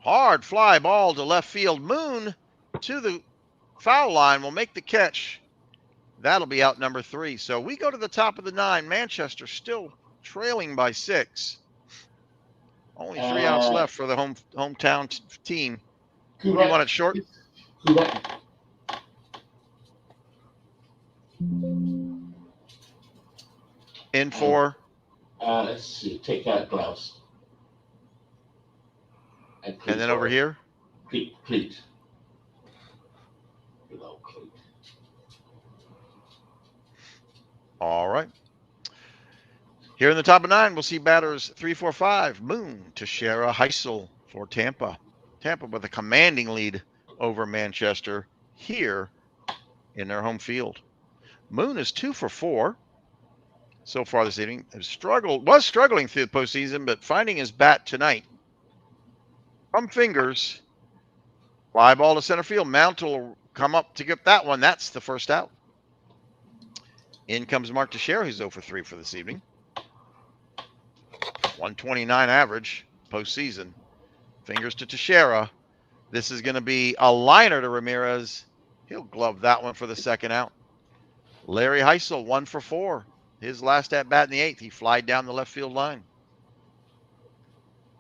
Hard fly ball to left field. Moon to the foul line will make the catch. That'll be out number 3. So we go to the top of the 9. Manchester still trailing by 6. Only 3 outs left for the hometown team. Who do you want it short? In for? Let's see. Take out Glaus. And then over here? Cleat. Below Cleat. All right. Here in the top of 9, we'll see batters 3, 4, 5. Moon, Teixeira, Heisel for Tampa. Tampa with a commanding lead over Manchester here in their home field. Moon is 2 for 4 so far this evening. Was struggling through the postseason, but finding his bat tonight. From fingers, fly ball to center field. Mantle will come up to get that one. That's the first out. In comes Mark Teixeira, who's 0 for 3 for this evening. 129 average postseason. Fingers to Teixeira. This is going to be a liner to Ramirez. He'll glove that one for the second out. Larry Heisel, 1 for 4. His last at bat in the 8th. He flied down the left field line.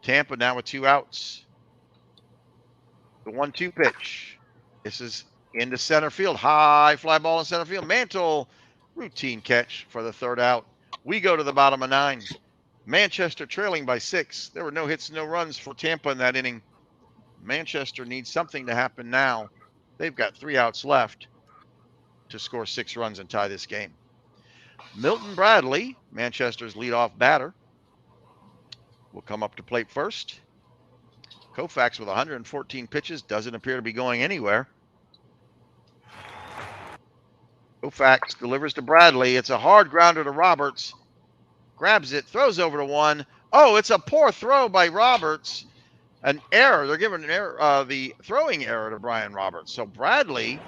Tampa now with 2 outs. The 1-2 pitch. This is into center field. High fly ball in center field. Mantle, routine catch for the third out. We go to the bottom of 9. Manchester trailing by 6. There were no hits, no runs for Tampa in that inning. Manchester needs something to happen now. They've got 3 outs left to score 6 runs and tie this game. Milton Bradley, Manchester's leadoff batter, will come up to plate first. Koufax with 114 pitches doesn't appear to be going anywhere. Koufax delivers to Bradley. It's a hard grounder to Roberts. Grabs it, throws over to 1. Oh, it's a poor throw by Roberts. An error. They're giving an error, the throwing error to Brian Roberts. So Bradley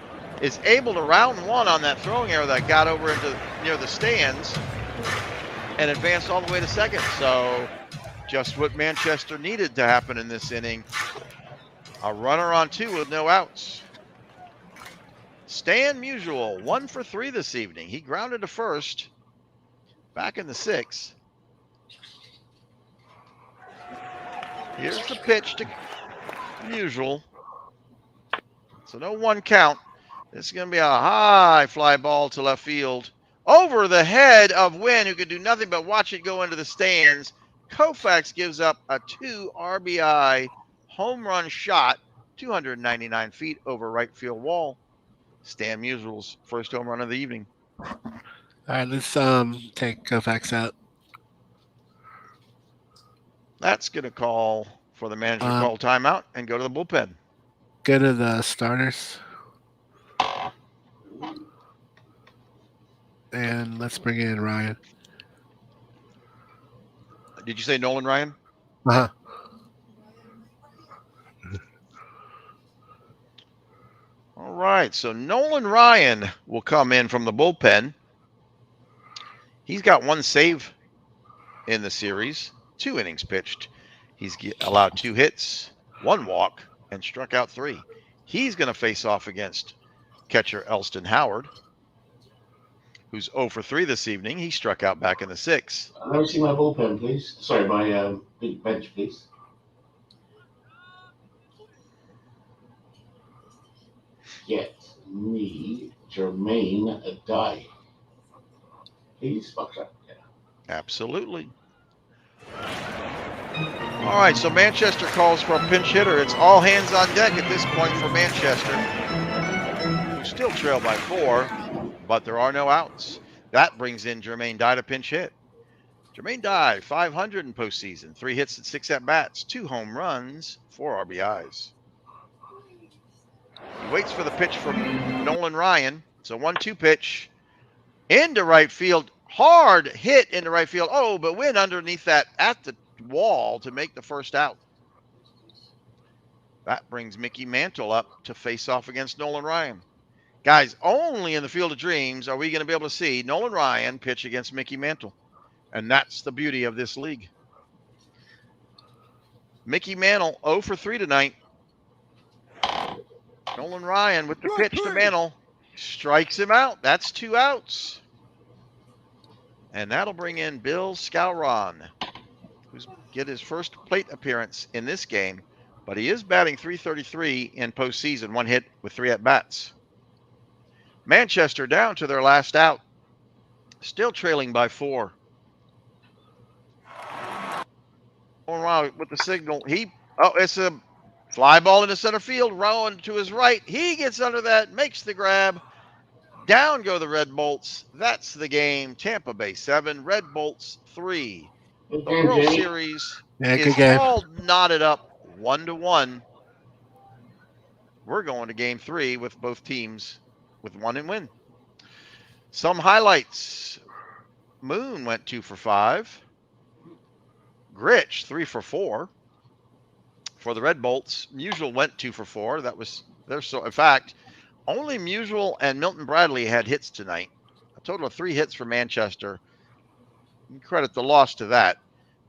is able to round 1 on that throwing error that got over into near the stands and advanced all the way to second. So just what Manchester needed to happen in this inning. A runner on 2 with no outs. Stan Musial, 1 for 3 this evening. He grounded to first back in the 6th. Here's the pitch to Musial. So no 1 count. This is going to be a high fly ball to left field. Over the head of Wynn, who could do nothing but watch it go into the stands. Koufax gives up a 2 RBI home run shot, 299 feet over right field wall. Stan Musial's first home run of the evening. All right, let's take Koufax out. That's going to call for the manager to call timeout and go to the bullpen. Go to the starters. And let's bring in Ryan. Did you say Nolan Ryan? Uh-huh. All right, so Nolan Ryan will come in from the bullpen. He's got 1 save in the series, 2 innings pitched. He's allowed 2 hits, 1 walk, and struck out 3. He's going to face off against catcher Elston Howard, who's 0 for 3 this evening. He struck out back in the 6th. Let me see my bullpen, please. Sorry, my big bench, please. Get me Jermaine Dye. Please, Buckshot. Yeah. Absolutely. All right, so Manchester calls for a pinch hitter. It's all hands on deck at this point for Manchester, who still trail by 4, but there are no outs. That brings in Jermaine Dye to pinch hit. Jermaine Dye, 500 in postseason, 3 hits and 6 at-bats, 2 home runs, 4 RBIs. He waits for the pitch from Nolan Ryan. It's a 1-2 pitch into right field. Hard hit into right field. Oh, but Wynn underneath that at the wall to make the first out. That brings Mickey Mantle up to face off against Nolan Ryan. Guys, only in the Field of Dreams are we going to be able to see Nolan Ryan pitch against Mickey Mantle. And that's the beauty of this league. Mickey Mantle 0 for 3 tonight. Nolan Ryan with the pitch to Mantle. Strikes him out. That's 2 outs. And that'll bring in Bill Skowron, who's get his first plate appearance in this game. But he is batting .333 in postseason, 1 hit with 3 at-bats. Manchester down to their last out. Still trailing by 4. Nolan Ryan with the signal. It's a fly ball into center field. Rowan to his right. He gets under that, makes the grab. Down go the Red Bolts. That's the game. Tampa Bay 7, Red Bolts 3. Good The game, World Jamie. Series Yeah, good is game. all knotted up 1-1. We're going to game 3 with both teams with 1 and win. Some highlights. Moon went 2 for 5. Gritch 3 for 4. For the Red Bolts, Musial went 2 for 4. That was their so. In fact, only Musial and Milton Bradley had hits tonight. A total of 3 hits for Manchester. You credit the loss to that.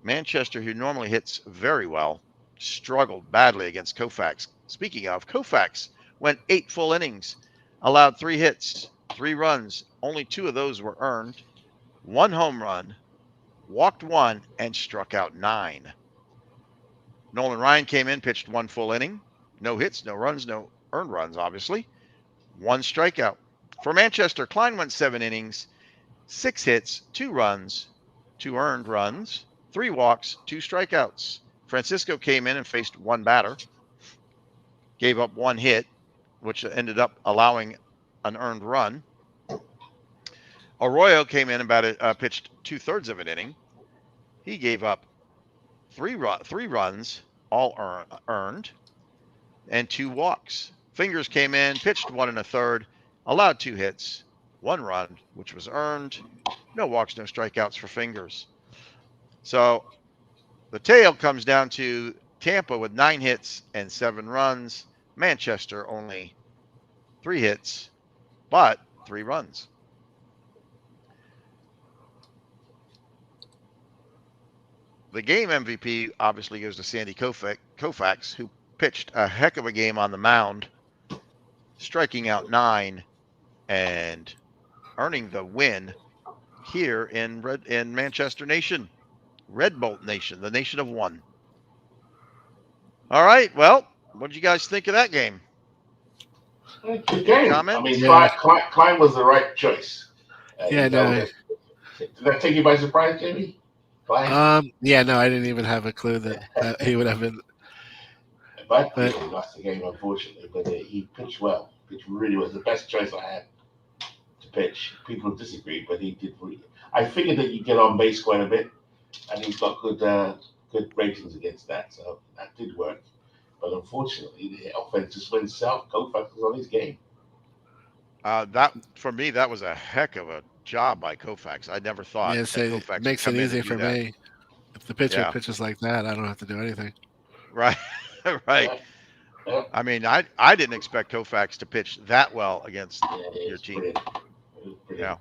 Manchester, who normally hits very well, struggled badly against Koufax. Speaking of, Koufax went 8 full innings, allowed 3 hits, 3 runs. Only 2 of those were earned. 1 home run, walked 1, and struck out 9. Nolan Ryan came in, pitched 1 full inning. No hits, no runs, no earned runs, obviously. 1 strikeout. For Manchester, Klein went 7 innings, 6 hits, 2 runs, 2 earned runs, 3 walks, 2 strikeouts. Francisco came in and faced 1 batter, gave up 1 hit, which ended up allowing an earned run. Arroyo came in and pitched 2/3 of an inning. He gave up 3 runs, all earned, and 2 walks. Fingers came in, pitched 1 1/3, allowed 2 hits, 1 run, which was earned. No walks, no strikeouts for Fingers. So the tail comes down to Tampa with 9 hits and 7 runs. Manchester only 3 hits, but 3 runs. The game MVP obviously goes to Sandy Koufax, who pitched a heck of a game on the mound, striking out 9 and earning the win here in Manchester Nation, Red Bolt Nation, the nation of 1. All right, well, what did you guys think of that game? Good game. Comment? I mean, Yeah. Klein was the right choice. Yeah, no. Did that take you by surprise, Jamie? Klein? Yeah, no, I didn't even have a clue that he would have been. But he lost the game, unfortunately. But he pitched well. Pitched really was the best choice I had to pitch. People disagree, but he did. I figured that you get on base quite a bit, and he's got good ratings against that, so that did work. But unfortunately, the offense just went south. Koufax was on his game. That for me, that was a heck of a job by Koufax. I never thought Yeah, that so Koufax it makes would it come in easier and do for that. me. If the pitcher Yeah. pitches like that, I don't have to do anything. Right, right. Yeah. I mean, I didn't expect Koufax to pitch that well against your team. Brilliant. Yeah.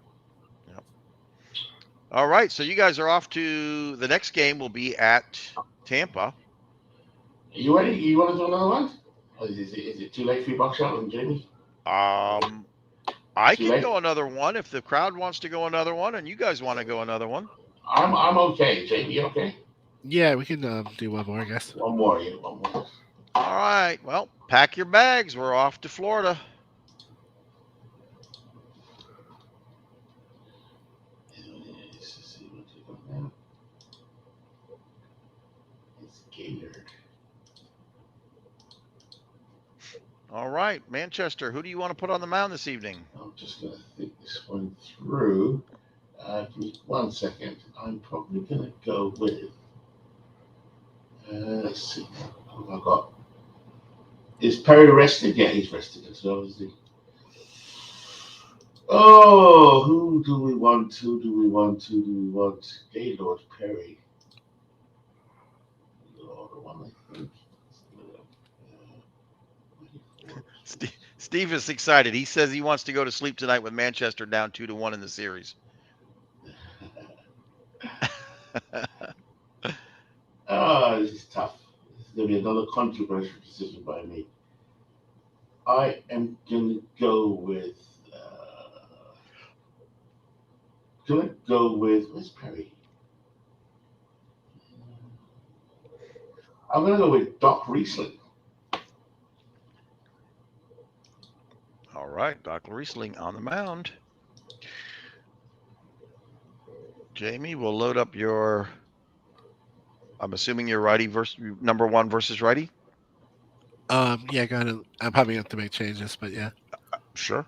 All right, so you guys are off to the next game. Will be at Tampa. You ready? You want to do another one? Or is it too late for you, Buckshot and Jamie? I Too can late? go another one if the crowd wants to go another one, and you guys want to go another one. I'm okay. Jamie, you okay? Yeah, we can do one more, I guess. One more. Yeah, one more. All right, well, pack your bags. We're off to Florida. It's Gator. All right, Manchester. Who do you want to put on the mound this evening? I'm just going to think this one through. Give me 1 second. I'm probably going to go with. Let's see. Who have I got? Is Perry rested? Yeah, he's rested as well, is he? Oh, who do we want? Gaylord Perry. You're the one, I think. Steve is excited. He says he wants to go to sleep tonight with Manchester down 2-1 in the series. Oh, this is tough. This is going to be another controversial decision by me. I am going to go with. Where's Perry? I'm going to go with Doc Riesling. All right, Doc Riesling on the mound. Jamie, we'll load up your. I'm assuming you're righty versus number 1 versus righty. Yeah, go ahead. I'm probably going to have to make changes, but yeah. Sure.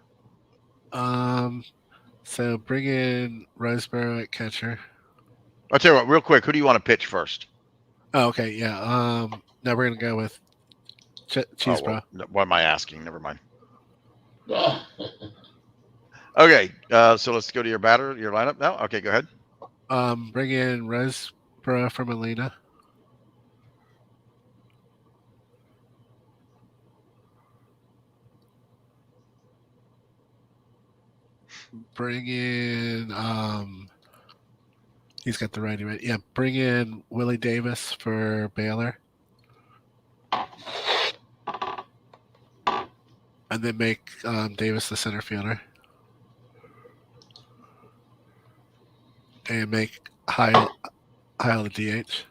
So bring in Roseboro at catcher. I'll tell you what, real quick, who do you want to pitch first? Oh, okay, yeah. Now we're gonna go with Oh, Cheesebro. well, what am I asking? Never mind. Yeah. Okay, so let's go to your lineup now. Okay, go ahead. Bring in Roseboro from Molina. Bring in he's got the righty right. Yeah, bring in Willie Davis for Baylor. And then make Davis the center fielder. And make Heil the DH.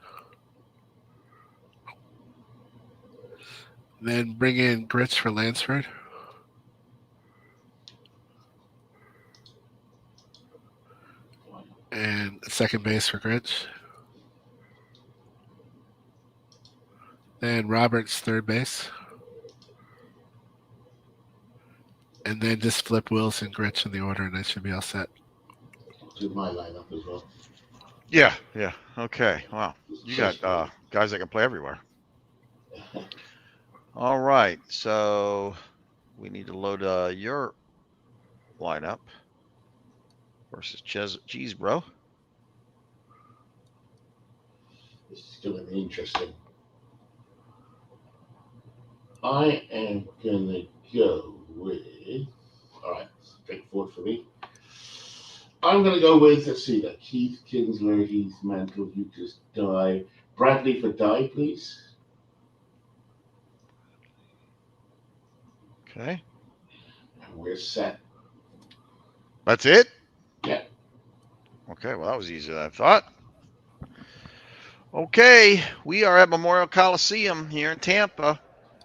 Then bring in Grits for Lansford. And second base for Grits. Then Roberts third base. And then just flip Wilson, Grits in the order, and that should be all set. Do my lineup as well. Yeah. Okay. Wow. You got guys that can play everywhere. All right. So we need to load your lineup versus Cheese Bro. This is going to be interesting. I am going to go with. All right, straightforward for me. I'm going to go with, let's see, that Keith Kinsler, he's Mantle, you just die. Bradley for die, please. Okay. And we're set. That's it? Yeah. Okay. Well, that was easier than I thought. Okay. We are at Memorial Coliseum here in Tampa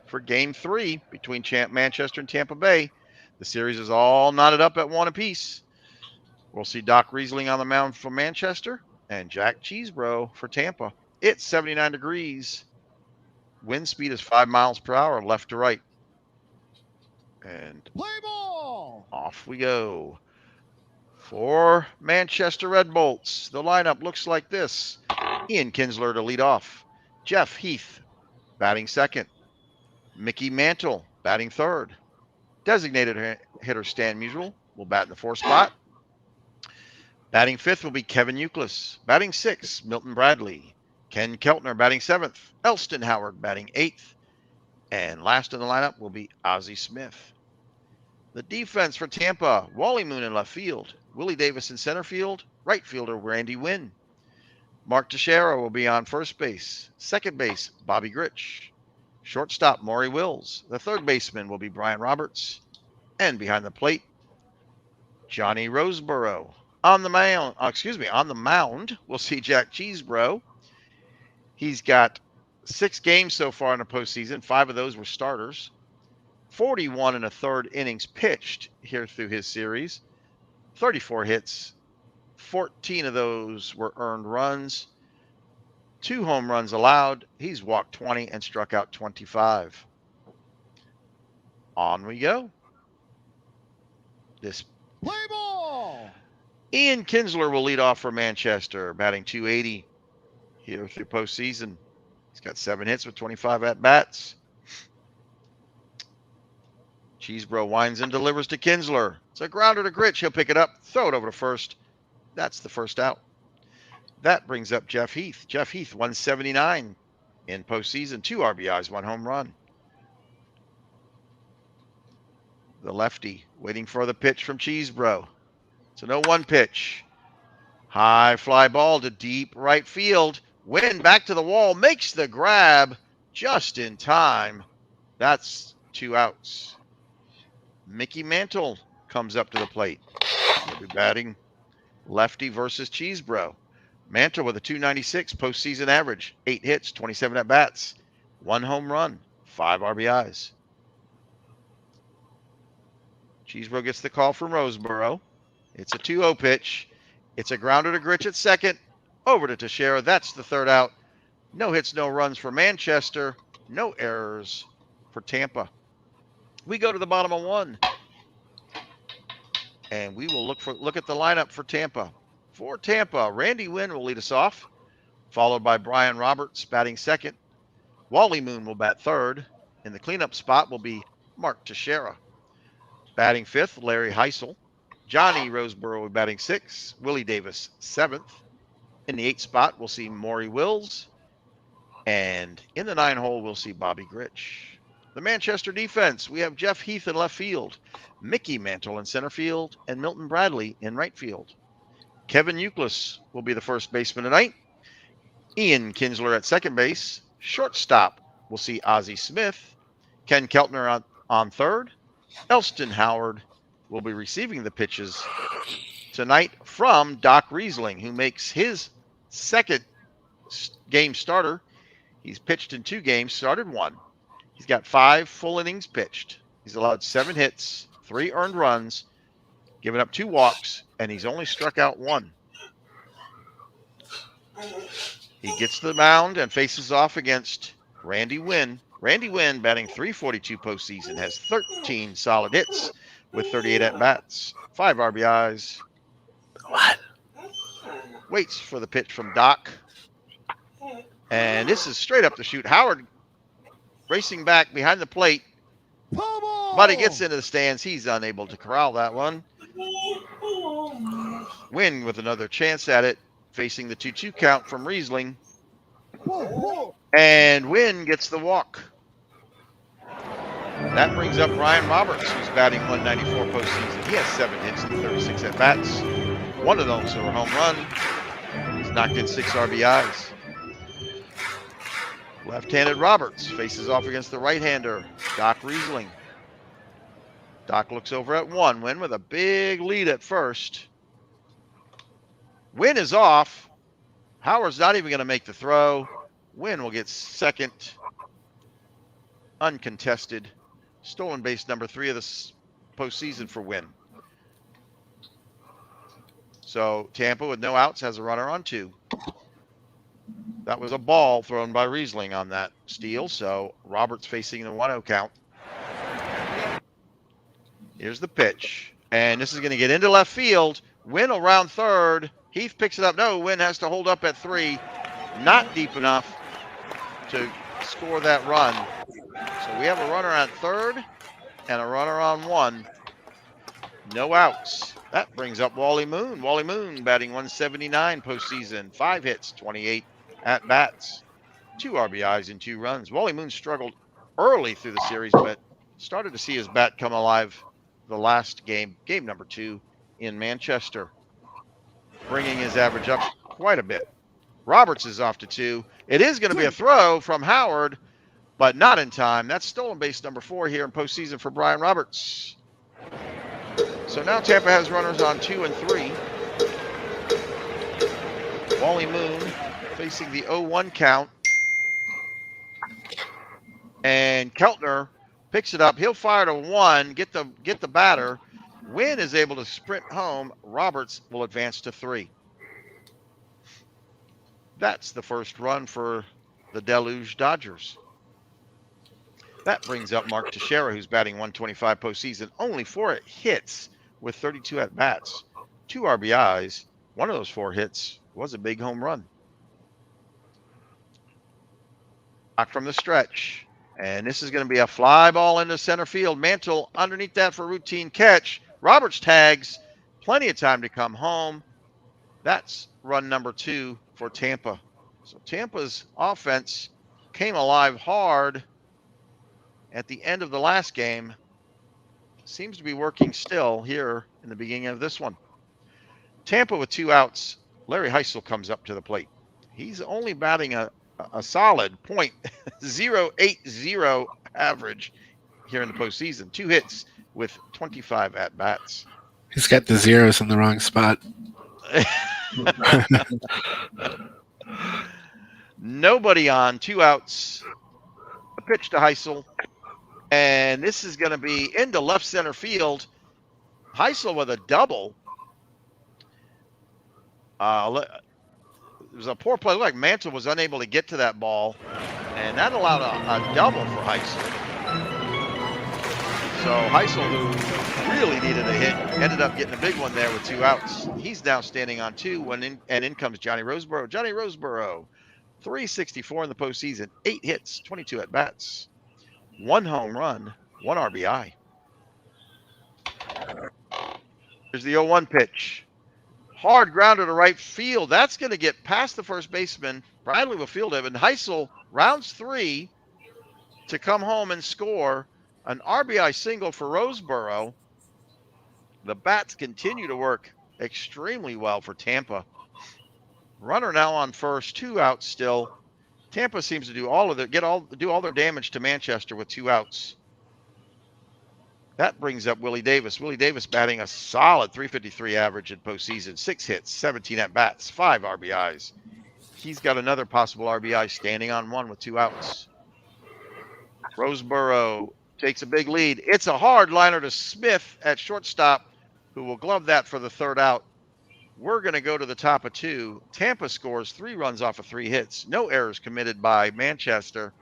for Game 3 between Manchester and Tampa Bay. The series is all knotted up at 1 apiece. We'll see Doc Riesling on the mound for Manchester and Jack Cheesebro for Tampa. It's 79 degrees. Wind speed is 5 miles per hour left to right. And Play ball. off we go. For Manchester Red Bolts, the lineup looks like this. Ian Kinsler to lead off. Jeff Heath batting second. Mickey Mantle batting third. Designated hitter Stan Musial will bat in the fourth spot. Batting fifth will be Kevin Youkilis. Batting sixth, Milton Bradley. Ken Keltner batting seventh. Elston Howard batting eighth. And last in the lineup will be Ozzie Smith. The defense for Tampa, Wally Moon in left field. Willie Davis in center field. Right fielder Randy Wynn. Mark Teixeira will be on first base. Second base, Bobby Grich. Shortstop, Maury Wills. The third baseman will be Brian Roberts. And behind the plate, Johnny Roseboro. On the mound, we'll see Jack Cheesebro. He's got 6 games so far in the postseason. 5 of those were starters. 41 and a third innings pitched here through his series. 34 hits. 14 of those were earned runs. 2 home runs allowed. He's walked 20 and struck out 25. On we go. This Play ball. Ian Kinsler will lead off for Manchester, batting .280 here through postseason. He's got 7 hits with 25 at-bats. Cheesebro winds and delivers to Kinsler. It's a grounder to Grich. He'll pick it up, throw it over to first. That's the first out. That brings up Jeff Heath. Jeff Heath, 179 in postseason, 2 RBIs, 1 home run. The lefty waiting for the pitch from Cheesebro. It's a 0-1 pitch. High fly ball to deep right field. Wynn back to the wall, makes the grab just in time. That's 2 outs. Mickey Mantle comes up to the plate. He'll be batting lefty versus Cheesebro. Mantle with a .296 postseason average, 8 hits, 27 at-bats, 1 home run, 5 RBIs. Cheesebro gets the call from Roseboro. It's a 2-0 pitch. It's a grounder to Grich at second. Over to Teixeira. That's the third out. No hits, no runs for Manchester. No errors for Tampa. We go to the bottom of 1. And we will look at the lineup for Tampa. For Tampa, Randy Wynn will lead us off, followed by Brian Roberts batting second. Wally Moon will bat third. In the cleanup spot will be Mark Teixeira. Batting fifth, Larry Heisel. Johnny Roseborough batting sixth. Willie Davis seventh. In the eighth spot, we'll see Maury Wills. And in the 9 hole, we'll see Bobby Grich. The Manchester defense, we have Jeff Heath in left field, Mickey Mantle in center field, and Milton Bradley in right field. Kevin Youkilis will be the first baseman tonight. Ian Kinsler at second base. Shortstop, we'll see Ozzie Smith. Ken Keltner on third. Elston Howard will be receiving the pitches tonight from Doc Riesling, who makes his second game starter. He's pitched in 2 games, started 1. He's got 5 full innings pitched. He's allowed 7 hits, 3 earned runs, given up 2 walks, and he's only struck out 1. He gets to the mound and faces off against Randy Wynn. Randy Wynn, batting .342 postseason, has 13 solid hits with 38 at-bats, 5 RBIs. What? Waits for the pitch from Doc. And this is straight up the chute. Howard racing back behind the plate, but he gets into the stands. He's unable to corral that one. Wynn with another chance at it, facing the 2-2 count from Riesling. And Wynn gets the walk. That brings up Ryan Roberts, who's batting .194 postseason. He has 7 hits and 36 at-bats. 1 of those are a home run. He's knocked in 6 RBIs. Left-handed Roberts faces off against the right-hander, Doc Riesling. Doc looks over at 1. Wynn with a big lead at first. Wynn is off. Howard's not even going to make the throw. Wynn will get second, uncontested. Stolen base number 3 of the postseason for Wynn. So Tampa with no outs has a runner on 2. That was a ball thrown by Riesling on that steal, so Roberts facing the 1-0 count. Here's the pitch, and this is going to get into left field. Wynn around third. Heath picks it up. No, Wynn has to hold up at 3. Not deep enough to score that run. So we have a runner on third and a runner on 1. No outs. That brings up Wally Moon. Wally Moon batting .179 postseason. 5 hits, 28 at-bats, 2 RBIs and 2 runs. Wally Moon struggled early through the series, but started to see his bat come alive the last game, game number 2 in Manchester, bringing his average up quite a bit. Roberts is off to 2. It is going to be a throw from Howard, but not in time. That's stolen base number 4 here in postseason for Brian Roberts. So now Tampa has runners on 2 and 3. Wally Moon facing the 0-1 count. And Keltner picks it up. He'll fire to 1, get the batter. Wynn is able to sprint home. Roberts will advance to 3. That's the first run for the Deluge Dodgers. That brings up Mark Teixeira, who's batting .125 postseason. Only 4 hits with 32 at-bats, 2 RBIs. One of those 4 hits was a big home run. Back from the stretch. And this is going to be a fly ball into center field. Mantle underneath that for a routine catch. Roberts tags. Plenty of time to come home. That's run number 2 for Tampa. So Tampa's offense came alive hard at the end of the last game. Seems to be working still here in the beginning of this one. Tampa with 2 outs. Larry Heisel comes up to the plate. He's only batting a solid .080 average here in the postseason. 2 hits with 25 at-bats. He's got the zeros in the wrong spot. Nobody on, 2 outs. A pitch to Heisel. And this is going to be into left center field. Heisel with a double. It was a poor play. Looked like Mantle was unable to get to that ball. And that allowed a double for Heisel. So Heisel, who really needed a hit, ended up getting a big one there with 2 outs. He's now standing on 2 and in comes Johnny Roseboro. Johnny Roseboro, 364 in the postseason, 8 hits, 22 at bats, 1 home run, 1 RBI. Here's the 0-1 pitch. Hard grounder to right field. That's going to get past the first baseman. Bradley will field it, and Heisel rounds 3 to come home and score an RBI single for Roseboro. The bats continue to work extremely well for Tampa. Runner now on first, 2 outs still. Tampa seems to do all their damage to Manchester with 2 outs. That brings up Willie Davis. Willie Davis batting a solid .353 average in postseason, 6 hits, 17 at bats, 5 RBIs. He's got another possible RBI standing on 1 with 2 outs. Roseboro takes a big lead. It's a hard liner to Smith at shortstop, who will glove that for the 3rd out. We're going to go to the top of 2. Tampa scores 3 runs off of 3 hits. No errors committed by Manchester.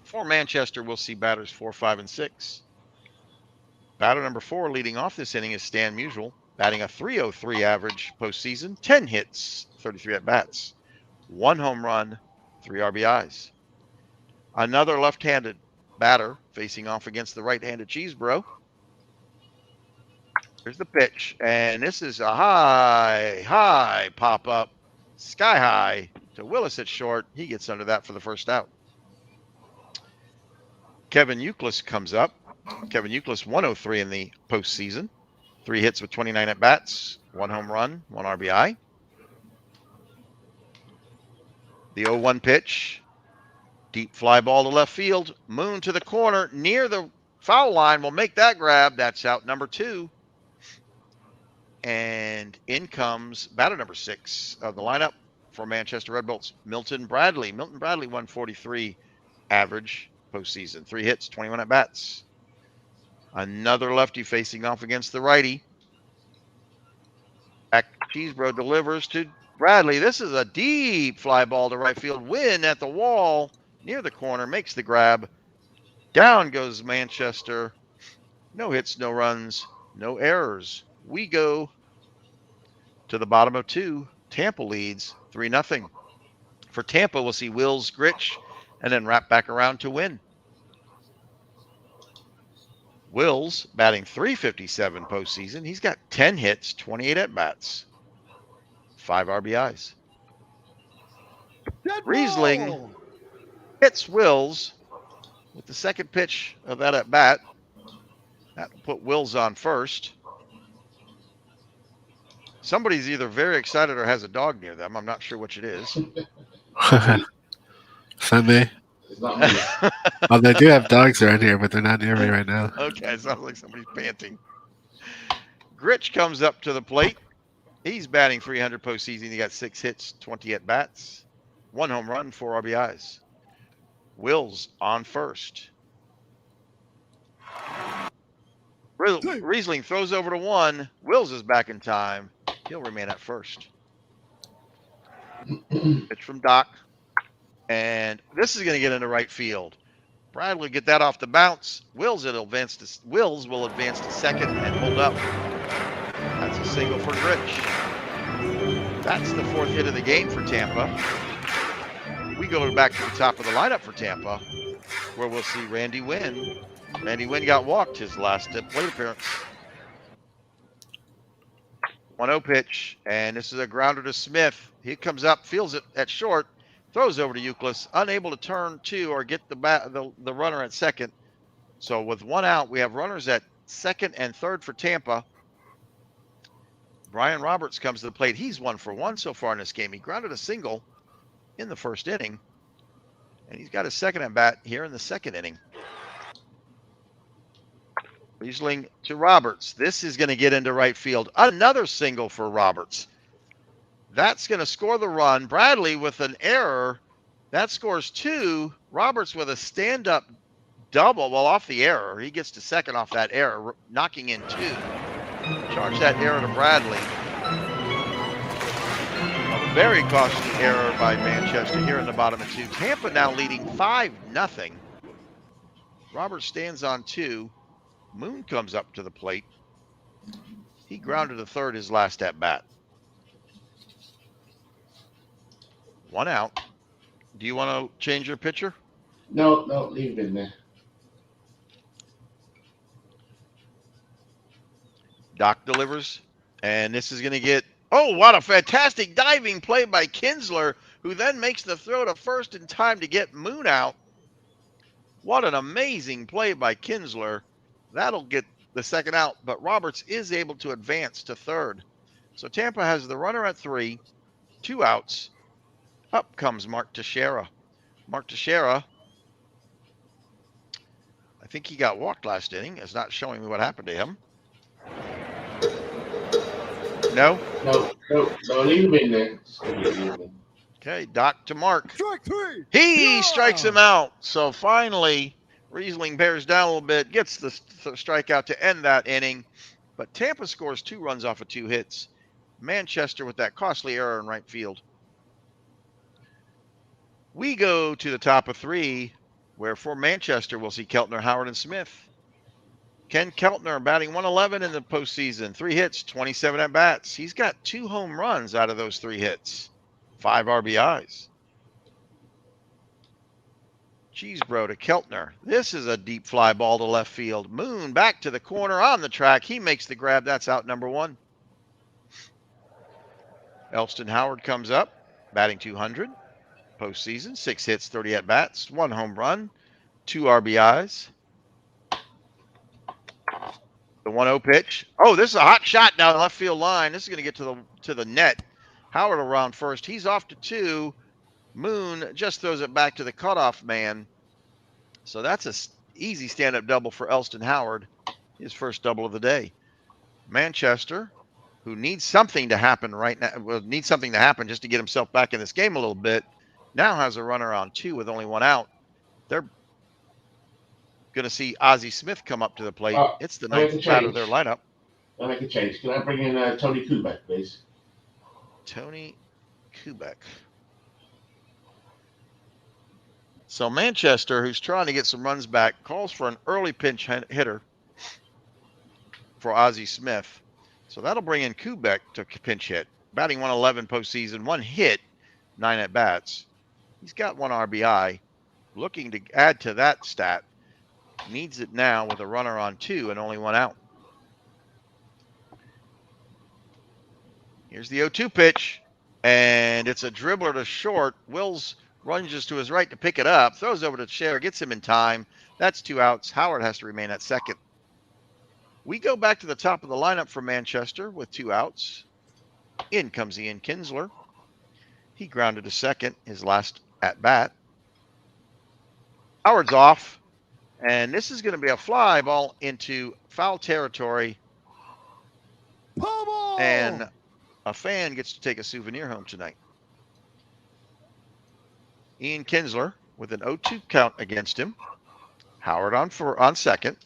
For Manchester, we'll see batters 4, 5, and 6. Batter number 4 leading off this inning is Stan Musial, batting a .303 average postseason, 10 hits, 33 at bats, 1 home run, 3 RBIs. Another left-handed batter facing off against the right-handed Cheesebro. Here's the pitch, and this is a high pop-up, sky high to Willis at short. He gets under that for the 1st out. Kevin Youkilis comes up. Kevin Youkilis, 103 in the postseason, 3 hits with 29 at bats, 1 home run, 1 RBI. The 0-1 pitch, deep fly ball to left field, Moon to the corner near the foul line will make that grab. That's out number 2. And in comes batter number 6 of the lineup for Manchester Red Bulls, Milton Bradley. Milton Bradley, 143 average postseason, 3 hits, 21 at bats. Another lefty facing off against the righty. Back Cheesebro delivers to Bradley. This is a deep fly ball to right field. Win at the wall near the corner, makes the grab. Down goes Manchester. No hits, no runs, no errors. We go to the bottom of 2. Tampa leads 3-0. For Tampa, we'll see Wills, Gritch, and then wrap back around to win. Wills batting .357 postseason. He's got 10 hits, 28 at bats, 5 RBIs. Dead Riesling ball. hits Wills with the 2nd pitch of that at bat. That will put Wills on first. Somebody's either very excited or has a dog near them. I'm not sure which it is. Sunday. It's not me. Oh, they do have dogs around here, but they're not near me right now. Okay, sounds like somebody's panting. Gritch comes up to the plate. He's batting .300 postseason. He got 6 hits, 20 at bats, 1 home run, 4 RBIs. Wills on first. Riesling throws over to 1. Wills is back in time. He'll remain at first. Pitch from Doc. And this is going to get into right field. Bradley get that off the bounce. Wills will advance to 2nd and hold up. That's a single for Gritch. That's the 4th hit of the game for Tampa. We go back to the top of the lineup for Tampa, where we'll see Randy Wynn. Randy Wynn got walked his last plate appearance. 1-0 pitch, and this is a grounder to Smith. He comes up, fields it at short, throws over to Youkilis, unable to turn to or get the runner at 2nd. So with 1 out, we have runners at 2nd and 3rd for Tampa. Brian Roberts comes to the plate. He's 1 for 1 so far in this game. He grounded a single in the 1st inning, and he's got his 2nd at bat here in the 2nd inning. Riesling to Roberts. This is going to get into right field. Another single for Roberts. That's going to score the run. Bradley with an error. That scores 2. Roberts with a stand-up double. Well, off the error. He gets to 2nd off that error, knocking in 2. Charge that error to Bradley. A very costly error by Manchester here in the bottom of 2. Tampa now leading 5-0. Roberts stands on 2. Moon comes up to the plate. He grounded to third his last at bat. 1 out. Do you want to change your pitcher? No, no, leave it in there. Doc delivers, and this is going to get. Oh, what a fantastic diving play by Kinsler, who then makes the throw to first in time to get Moon out. What an amazing play by Kinsler. That'll get the second out, but Roberts is able to advance to third. So Tampa has the runner at 3, 2 outs. Up comes Mark Teixeira. Mark Teixeira, I think he got walked last inning. It's not showing me what happened to him. No? No, leave him in there. Just leave him in. Okay, Doc to Mark. Strike 3. He strikes him out. So finally, Riesling bears down a little bit, gets the strikeout to end that inning. But Tampa scores 2 runs off of 2 hits. Manchester with that costly error in right field. We go to the top of 3, where for Manchester we'll see Keltner, Howard, and Smith. Ken Keltner batting 111 in the postseason, 3 hits, 27 at bats. He's got 2 home runs out of those 3 hits, 5 RBIs. Cheesebro to Keltner. This is a deep fly ball to left field. Moon back to the corner on the track. He makes the grab. That's out number 1. Elston Howard comes up, batting 200. Postseason, 6 hits, 30 at bats, 1 home run, 2 RBIs. The 1-0 pitch. Oh, this is a hot shot down the left field line. This is going to get to the net. Howard around first. He's off to 2. Moon just throws it back to the cutoff man. So that's a easy stand-up double for Elston Howard. His first double of the day. Manchester, who needs something to happen right now, needs something to happen just to get himself back in this game a little bit, now has a runner on 2 with only 1 out. They're going to see Ozzie Smith come up to the plate. It's the 9th batter of their lineup. I'll make a change. Can I bring in Tony Kubek, please? Tony Kubek. So Manchester, who's trying to get some runs back, calls for an early pinch hitter for Ozzie Smith. So that'll bring in Kubek to pinch hit. Batting 111 postseason, 1 hit, 9 at bats. He's got 1 RBI. Looking to add to that stat. Needs it now with a runner on 2 and only 1 out. Here's the 0-2 pitch, and it's a dribbler to short. Wills lunges to his right to pick it up, throws over to Cher, gets him in time. That's 2 outs. Howard has to remain at second. We go back to the top of the lineup for Manchester with 2 outs. In comes Ian Kinsler. He grounded to second his last at bat. Howard's off, and this is going to be a fly ball into foul territory. Ball. And a fan gets to take a souvenir home tonight. Ian Kinsler with an 0-2 count against him. Howard on second.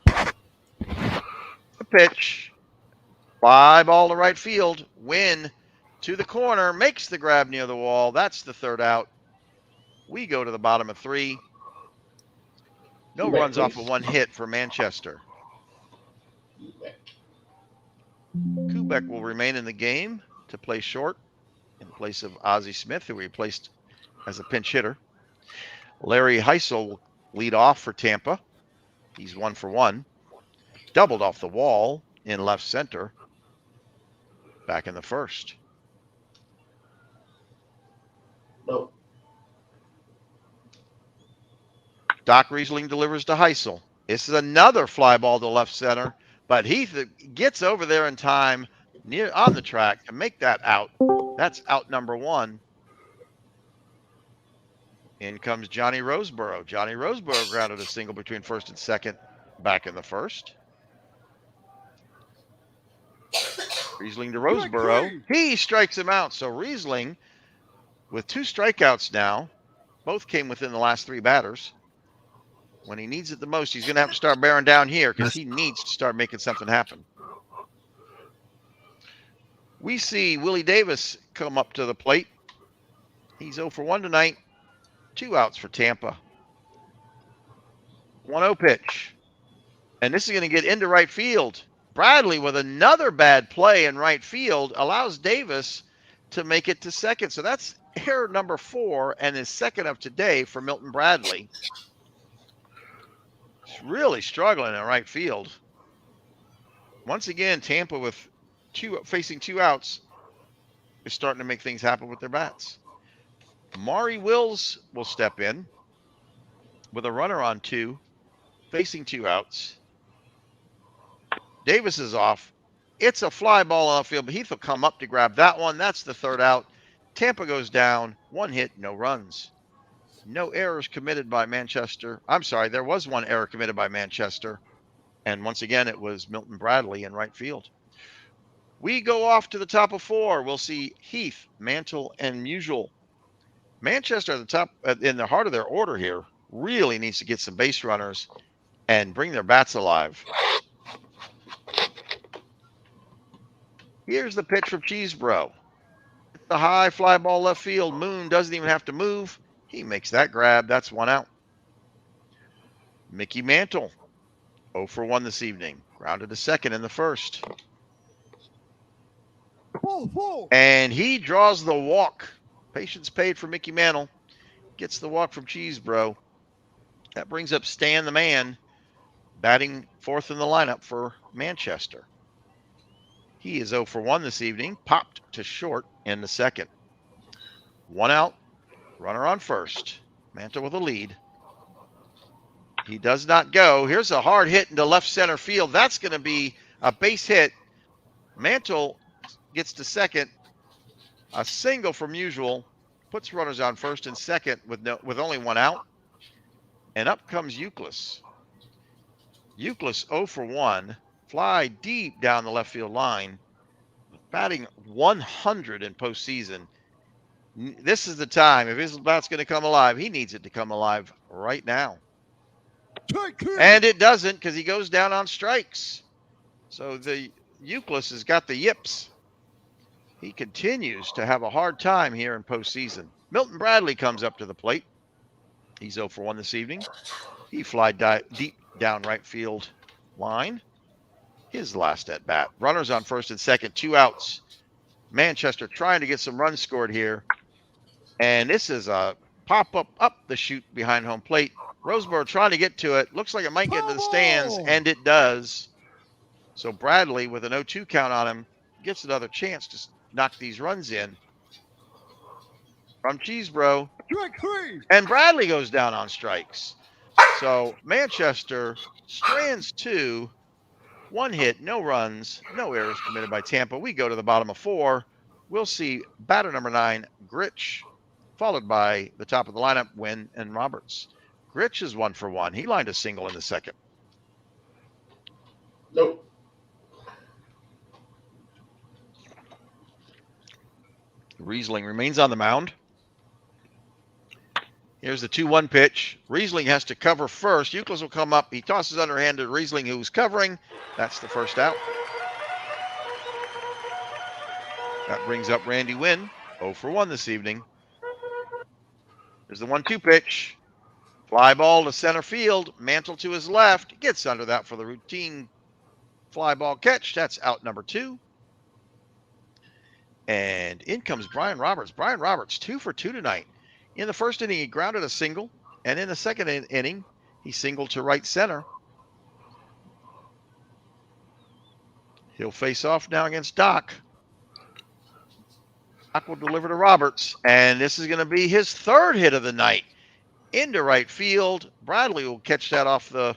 The pitch. Fly ball to right field. Win to the corner. Makes the grab near the wall. That's the 3rd out. We go to the bottom of 3. No runs off of 1 hit for Manchester. Kubek will remain in the game to play short in place of Ozzie Smith, who replaced as a pinch hitter. Larry Heisel will lead off for Tampa. He's 1 for 1. Doubled off the wall in left center back in the 1st. No. Doc Riesling delivers to Heisel. This is another fly ball to left center, but Heath gets over there in time near on the track to make that out. That's out number 1. In comes Johnny Roseboro. Johnny Roseboro grounded a single between first and second back in the 1st. Riesling to Roseboro. He strikes him out. So Riesling with 2 strikeouts now. Both came within the last 3 batters. When he needs it the most, he's going to have to start bearing down here because he needs to start making something happen. We see Willie Davis come up to the plate. He's 0 for 1 tonight. 2 outs for Tampa. 1-0 pitch. And this is going to get into right field. Bradley, with another bad play in right field, allows Davis to make it to second. So that's error number 4 and his second of today for Milton Bradley. He's really struggling in right field. Once again, Tampa with facing 2 outs is starting to make things happen with their bats. Maury Wills will step in with a runner on 2, facing 2 outs. Davis is off. It's a fly ball on the field, but Heath will come up to grab that one. That's the 3rd out. Tampa goes down. 1 hit, no runs. No errors committed by Manchester. I'm sorry, there was 1 error committed by Manchester. And once again, it was Milton Bradley in right field. We go off to the top of 4. We'll see Heath, Mantle, and Musial. Manchester at the top, in the heart of their order here, really needs to get some base runners and bring their bats alive. Here's the pitch from Cheesebro. It's a high fly ball left field. Moon doesn't even have to move. He makes that grab. That's 1 out. Mickey Mantle, 0 for 1 this evening. Grounded to second in the 1st. And he draws the walk. Patience paid for Mickey Mantle. Gets the walk from Cheesebro. That brings up Stan the Man, batting 4th in the lineup for Manchester. He is 0 for 1 this evening. Popped to short in the 2nd. 1 out. Runner on 1st. Mantle with a lead. He does not go. Here's a hard hit into left center field. That's going to be a base hit. Mantle gets to second. A single from Usual. Puts runners on 1st and 2nd with only 1 out. And up comes Euclid. Euclid 0 for 1. Fly deep down the left field line. Batting 100 in postseason. This is the time. If his bat's going to come alive, he needs it to come alive right now. And it doesn't, because he goes down on strikes. So the Euclid has got the yips. He continues to have a hard time here in postseason. Milton Bradley comes up to the plate. He's 0 for 1 this evening. He flied deep down right field line. His last at bat. Runners on 1st and 2nd, 2 outs. Manchester trying to get some runs scored here. And this is a pop-up up the chute behind home plate. Roseboro trying to get to it. Looks like it might get into the stands, and it does. So Bradley, with an 0-2 count on him, gets another chance to knock these runs in. From Cheesebro. And Bradley goes down on strikes. So Manchester strands 2. 1 hit, no runs, no errors committed by Tampa. We go to the bottom of 4. We'll see batter number 9, Gritch, followed by the top of the lineup, Wynn and Roberts. Gritch is 1 for 1. He lined a single in the 2nd. Nope. Riesling remains on the mound. Here's the 2-1 pitch. Riesling has to cover first. Euclid will come up. He tosses underhand to Riesling, who's covering. That's the 1st out. That brings up Randy Wynn, 0 for 1 this evening. There's the 1-2 pitch. Fly ball to center field. Mantle to his left. Gets under that for the routine fly ball catch. That's out number 2. And in comes Brian Roberts. Brian Roberts, 2 for 2 tonight. In the 1st inning, he grounded a single. And in the 2nd inning, he singled to right center. He'll face off now against Doc. Doc will deliver to Roberts. And this is going to be his 3rd hit of the night. Into right field. Bradley will catch that off the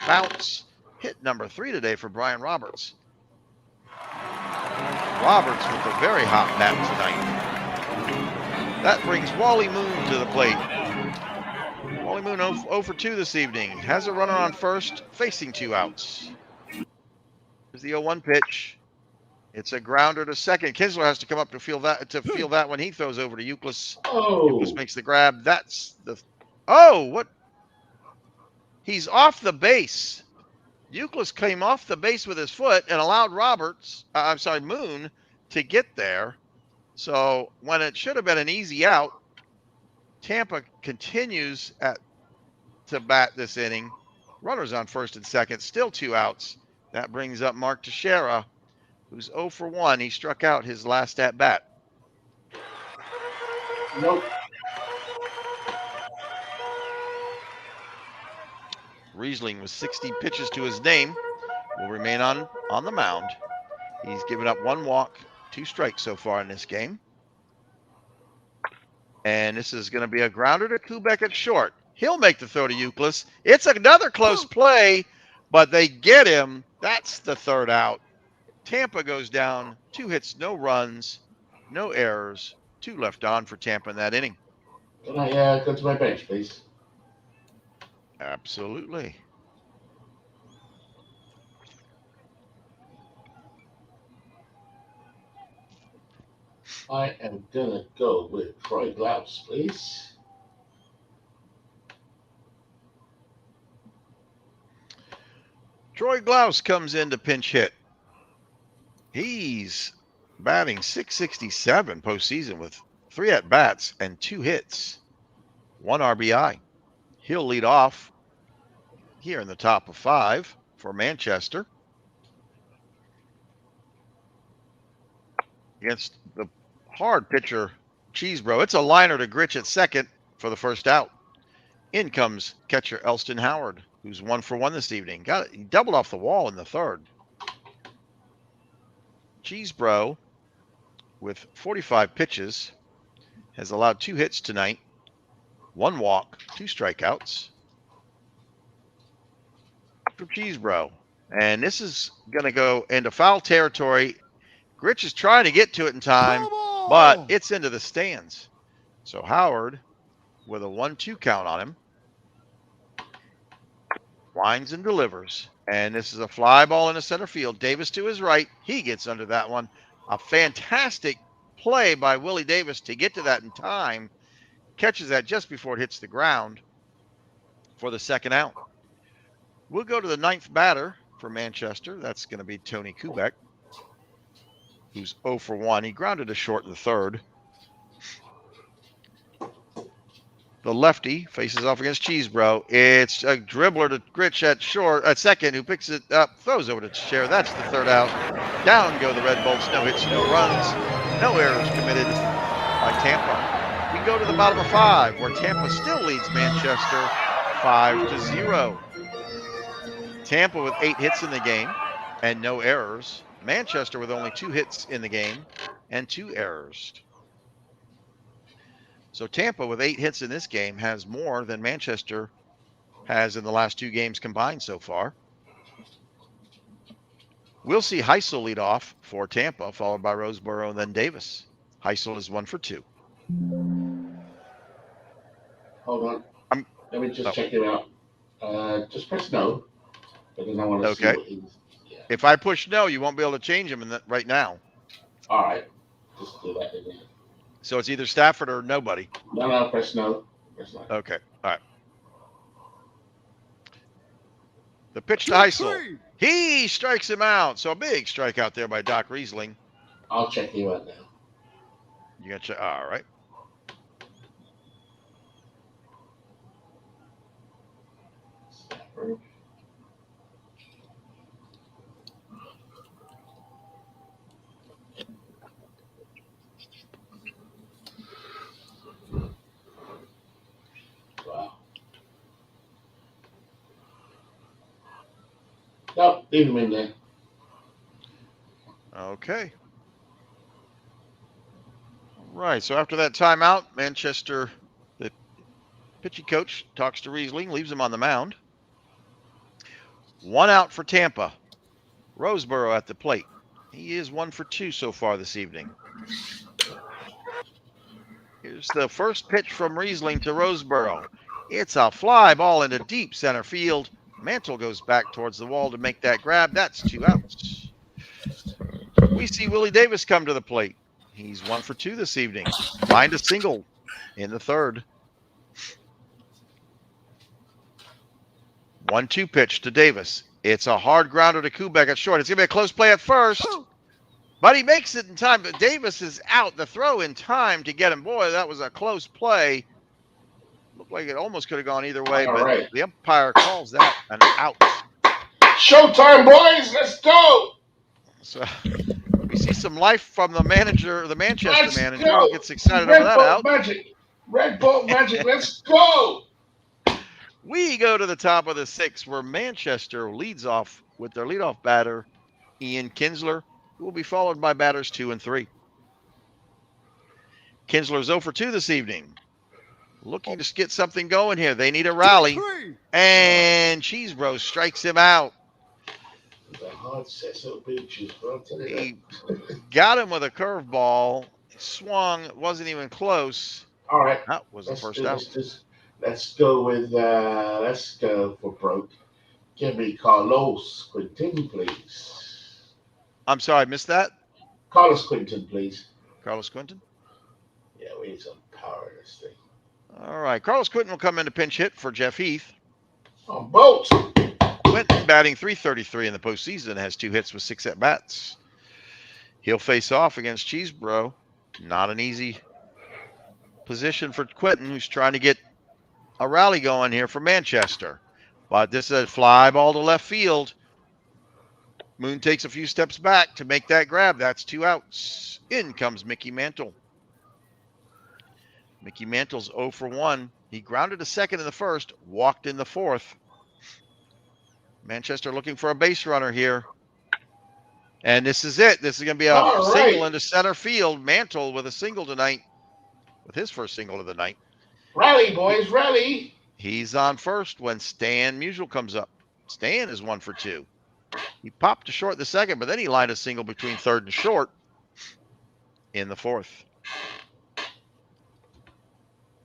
bounce. Hit number 3 today for Brian Roberts. Roberts with a very hot bat tonight. That brings Wally Moon to the plate. Wally Moon 0 for 2 this evening. Has a runner on 1st, facing 2 outs. Here's the 0-1 pitch. It's a grounder to 2nd. Kinsler has to come up to feel that when he throws over to Euclid. Oh. Euclid makes the grab. That's the... Oh, what? He's off the base. Euclid came off the base with his foot and allowed Moon to get there. So when it should have been an easy out, Tampa continues to bat this inning Runners on first and second, still 2 outs. That brings up Mark Teixeira, who's 0 for 1. He struck out his last at bat. Nope. Riesling, with 60 pitches to his name, will remain on the mound. He's given up 1 walk, 2 strikes so far in this game. And this is going to be a grounder to Kubek at short. He'll make the throw to Euclid. It's another close play, but they get him. That's the 3rd out. Tampa goes down, 2 hits, no runs, no errors, 2 left on for Tampa in that inning. Can I go to my bench, please? Absolutely. I am gonna go with Troy Glaus, please. Troy Glaus comes in to pinch hit. He's batting .667 postseason with 3 at-bats and 2 hits, 1 RBI. He'll lead off here in the top of 5 for Manchester against the hard pitcher Cheesebro. It's a liner to Grich at second for the 1st out. In comes catcher Elston Howard, who's 1 for 1 this evening. He doubled off the wall in the 3rd. Cheesebro, with 45 pitches, has allowed 2 hits tonight, 1 walk, 2 strikeouts for Cheesebro. And this is going to go into foul territory. Grich is trying to get to it in time, but it's into the stands. So Howard, with a 1-2 count on him, winds and delivers. And this is a fly ball into center field. Davis to his right. He gets under that one. A fantastic play by Willie Davis to get to that in time. Catches that just before it hits the ground for the 2nd out. We'll go to the 9th batter for Manchester. That's going to be Tony Kubek, who's 0 for 1. He grounded to short in the 3rd. The lefty faces off against Cheesebro. It's a dribbler to Grich at second, who picks it up, throws over to Teixeira. That's the 3rd out. Down go the Red Bolts. No hits, no runs, no errors committed by Tampa. We go to the bottom of 5, where Tampa still leads Manchester 5-0. Tampa with 8 hits in the game and no errors. Manchester with only 2 hits in the game and 2 errors. So Tampa with 8 hits in this game has more than Manchester has in the last 2 games combined so far. We'll see Heisel lead off for Tampa, followed by Roseboro and then Davis. Heisel is 1 for 2. Hold on. Let me just check him out. Just press no. Because I want to see what he's... Yeah. If I push no, you won't be able to change him right now. All right. Just do that again. So it's either Stafford or nobody. No, press no. Press no. Okay. All right. The pitch to Heisel. He strikes him out. So a big strikeout there by Doc Riesling. I'll check him out now. You got to check. All right. Stafford. Nope, leave him in there. Okay. All right. So after that timeout, Manchester, the pitching coach, talks to Riesling, leaves him on the mound. 1 out for Tampa. Roseboro at the plate. He is 1 for 2 so far this evening. Here's the first pitch from Riesling to Roseboro. It's a fly ball into deep center field. Mantle goes back towards the wall to make that grab. That's 2 outs. We see Willie Davis come to the plate. He's 1 for 2 this evening. Lined a single in the 3rd. 1-2 pitch to Davis. It's a hard grounder to Kubek at short. It's going to be a close play at first, but he makes it in time. But Davis is out. The throw in time to get him. Boy, that was a close play. Looked like it almost could have gone either way, All but right. the umpire calls that an out. Showtime, boys. Let's go. So we see some life from the manager, the Manchester Let's manager. He go. gets excited over Red that Bolt out. Magic. Red Bolt Magic. Let's go. We go to the top of the sixth, where Manchester leads off with their leadoff batter, Ian Kinsler, who will be followed by batters 2 and 3. Kinsler's 0 for 2 this evening. Looking to get something going here. They need a rally. 2-3. And Cheesebro strikes him out. The hard set so big, bro. I'll tell you He that. got him with a curveball. Swung, wasn't even close. All right. That was the Let's first do out. this. Let's go with. Let's go for broke. Give me Carlos Quintin, please. I'm sorry, I missed that. Carlos Quintin, please. Carlos Quinton. Yeah, we need some power in this thing. All right. Carlos Quinton will come in to pinch hit for Jeff Heath. On boat. Quinton batting .333 in the postseason, has 2 hits with 6 at bats. He'll face off against Cheesebro. Not an easy position for Quinton, who's trying to get a rally going here for Manchester. But this is a fly ball to left field. Moon takes a few steps back to make that grab. That's 2 outs. In comes Mickey Mantle. Mickey Mantle's 0 for 1. He grounded a second in the first, walked in the fourth. Manchester looking for a base runner here. And this is it. This is going to be a single into center field. Mantle with a single tonight, with his first single of the night. Rally, boys, rally. He's on first when Stan Musial comes up. Stan is 1 for 2. He popped to short the second, but then he lined a single between third and short in the fourth.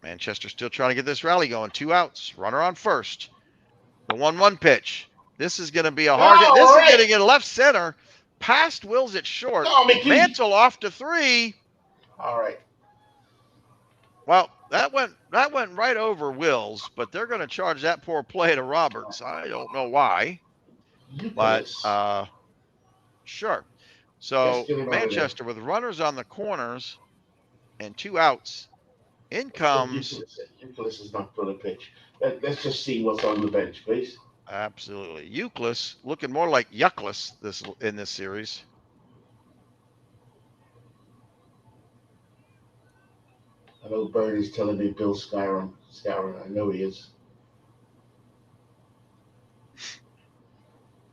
Manchester still trying to get this rally going. 2 outs. Runner on first. The 1-1 pitch. This is going to be a hard hit. This is going to get left center. Past Wills at short. Mantle off to 3. All right. Well, that went right over Wills, but they're going to charge that poor play to Roberts. I don't know why, but sure. So Manchester with runners on the corners and 2 outs. In comes. Euclid is not going to pitch. Let's just see what's on the bench, please. Absolutely. Euclid looking more like Yuckless in this series. I know Bernie's telling me Bill Skyron. I know he is.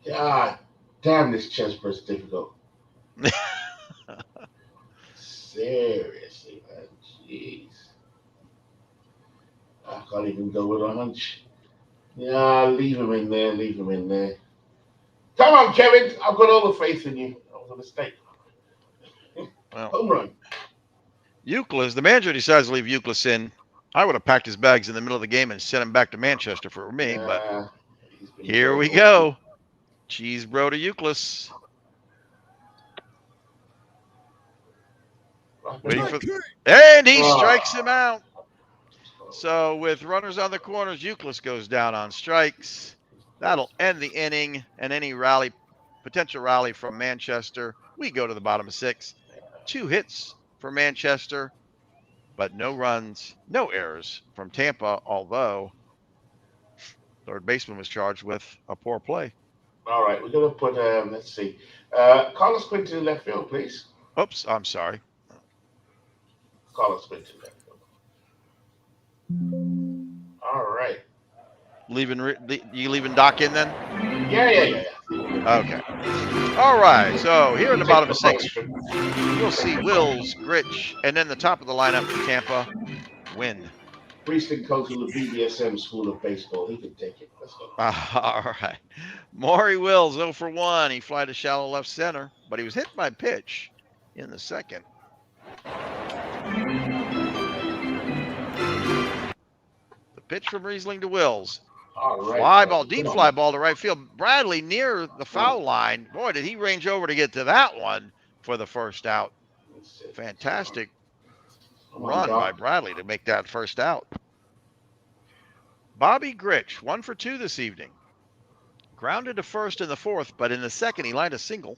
God damn, this chessboard's difficult. Seriously, man. Jeez. I can't even go with a hunch. Yeah, leave him in there. Come on, Kevin. I've got all the faith in you. That was a mistake. Well, home run. Euclid, the manager decides to leave Euclid in. I would have packed his bags in the middle of the game and sent him back to Manchester for me, but here we go. Cheesebro to Euclid. Waiting for, and he strikes him out. So with runners on the corners, Euclid goes down on strikes. That'll end the inning and any potential rally from Manchester. We go to the bottom of 6. 2 hits for Manchester, but no runs, no errors from Tampa, although third baseman was charged with a poor play. All right, we're going to put, let's see, Carlos Quintin in left field, please. Oops, I'm sorry. Carlos Quintin left field. All right. You leaving Doc in then? Yeah. Okay. All right. So here in the bottom of 6, you'll see Wills, Gritch, and then the top of the lineup for Tampa, Wynn. Prieston coach of the BDSM School of Baseball. He can take it. Let's go. All right. Maury Wills, 0 for 1. He fly to shallow left center, but he was hit by pitch in the second. The pitch from Riesling to Wills. All right. Fly ball, deep fly ball to right field. Bradley near the foul line. Boy, did he range over to get to that one for the first out. Fantastic run by Bradley to make that first out. Bobby Gritch, 1 for 2 this evening. Grounded to first in the fourth, but in the second he lined a single.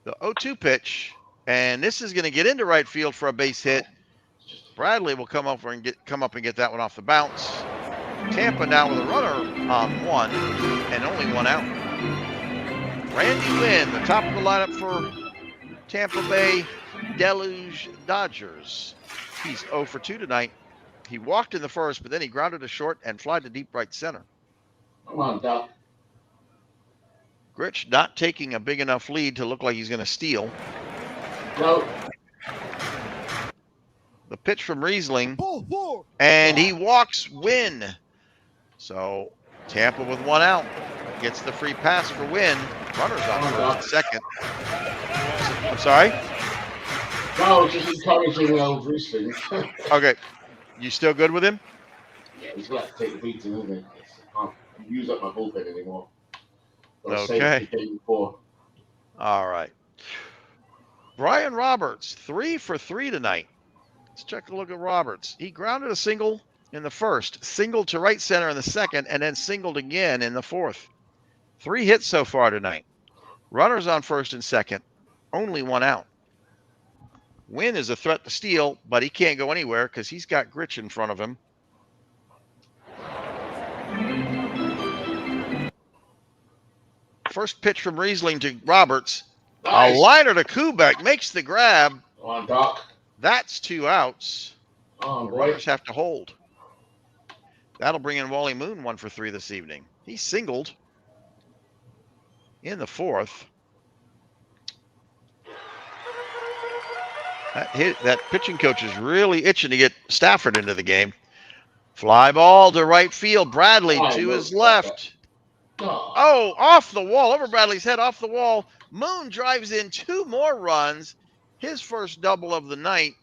The 0-2 pitch, and this is going to get into right field for a base hit. Bradley will come up and get that one off the bounce. Tampa now with a runner on one and only one out. Randy Wynn, the top of the lineup for Tampa Bay Deluge Dodgers. He's 0 for 2 tonight. He walked in the first, but then he grounded to short and flied to deep right center. Come on, Doc. Grich not taking a big enough lead to look like he's going to steal. No. The pitch from Riesling, Ball four. and he walks Wynn. So Tampa with one out gets the free pass for Wynn. Runners on first and second. I'm sorry? No, just encouraging Riesling. Okay. You still good with him? Yeah, he's going to have to take a beating, isn't he? I can't use up my bullpen anymore. Got to Okay. save the game before. All right. Brian Roberts, 3 for 3 tonight. Let's take a look at Roberts. He grounded a single in the first, singled to right center in the second, and then singled again in the fourth. 3 hits so far tonight. Runners on first and second, only one out. Wynn is a threat to steal, but he can't go anywhere because he's got Grich in front of him. First pitch from Riesling to Roberts. Nice. A liner to Kubek, makes the grab. Come on, Doc. That's 2 outs. Oh, The boy. runners have to hold. That'll bring in Wally Moon 1 for 3 this evening. He singled in the fourth. That pitching coach is really itching to get Stafford into the game. Fly ball to right field. Bradley to his left. Oh, off the wall, over Bradley's head, off the wall. Moon drives in 2 more runs. His first double of the night.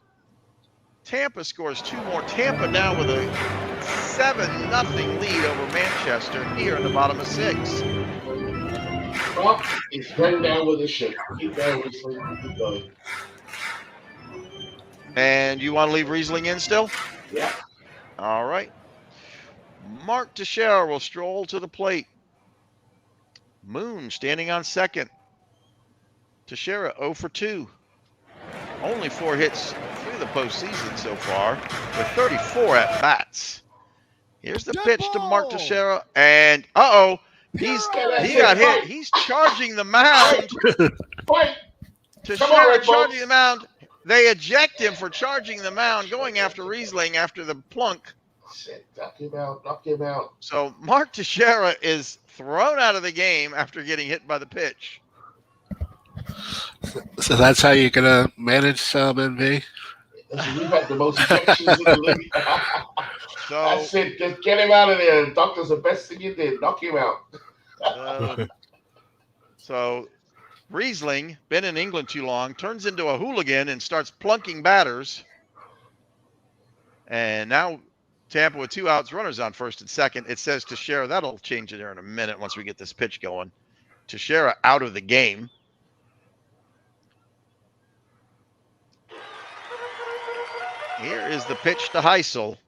Tampa scores 2 more. Tampa now with a 7-0 lead over Manchester here in the bottom of 6. Well, he's going down with the ship. Keep going, Riesling. Keep going. And you want to leave Riesling in still? Yeah. All right. Mark Teixeira will stroll to the plate. Moon standing on second. Teixeira 0 for 2. Only 4 hits through the postseason so far with 34 at bats. Here's the pitch to Mark Teixeira, and he got hit. He's charging the mound. Fight. Teixeira charging the mound. They eject him for charging the mound, going after Riesling after the plunk. Knock him out. Knock him out. So Mark Teixeira is thrown out of the game after getting hit by the pitch. So that's how you're gonna manage MV? Listen, we've had the most ejections in the league. So That's it. Just get him out of there. The doctor's the best thing you did. Knock him out. So Riesling, been in England too long, turns into a hooligan and starts plunking batters. And now Tampa with 2 outs, runners on first and second. It says Teixeira. That'll change it there in a minute once we get this pitch going. Teixeira out of the game. Here is the pitch to Heisel.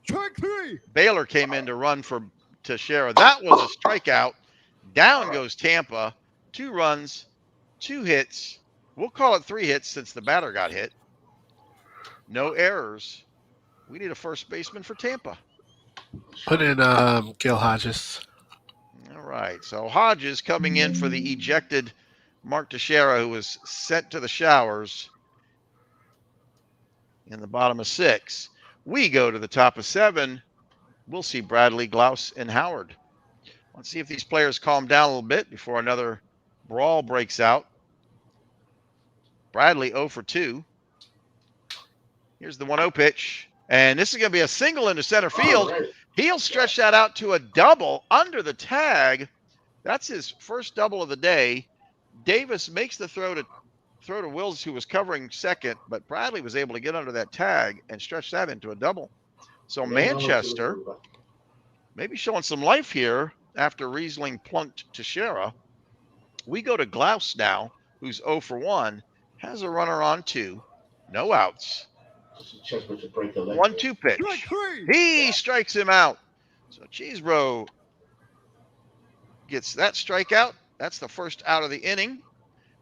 Strike 3. Baylor came in to run for Teixeira. That was a strikeout. Down goes Tampa. 2 runs, 2 hits. We'll call it 3 hits since the batter got hit. No errors. We need a first baseman for Tampa. Put in Gil Hodges. All right. So Hodges coming in for the ejected Mark Teixeira, who was sent to the showers in the bottom of 6. We go to the top of 7. We'll see Bradley, Glaus, and Howard. Let's see if these players calm down a little bit before another brawl breaks out. Bradley 0 for 2. Here's the 1-0 pitch. And this is going to be a single into center field. He'll stretch that out to a double under the tag. That's his first double of the day. Davis makes the throw to Wills, who was covering second, but Bradley was able to get under that tag and stretch that into a double. So Manchester maybe showing some life here after Riesling plunked Teixeira. We go to Glaus now, who's 0 for 1, has a runner on 2, no outs. 1-2 pitch. He strikes him out. So Cheesebro gets that strikeout. That's the first out of the inning.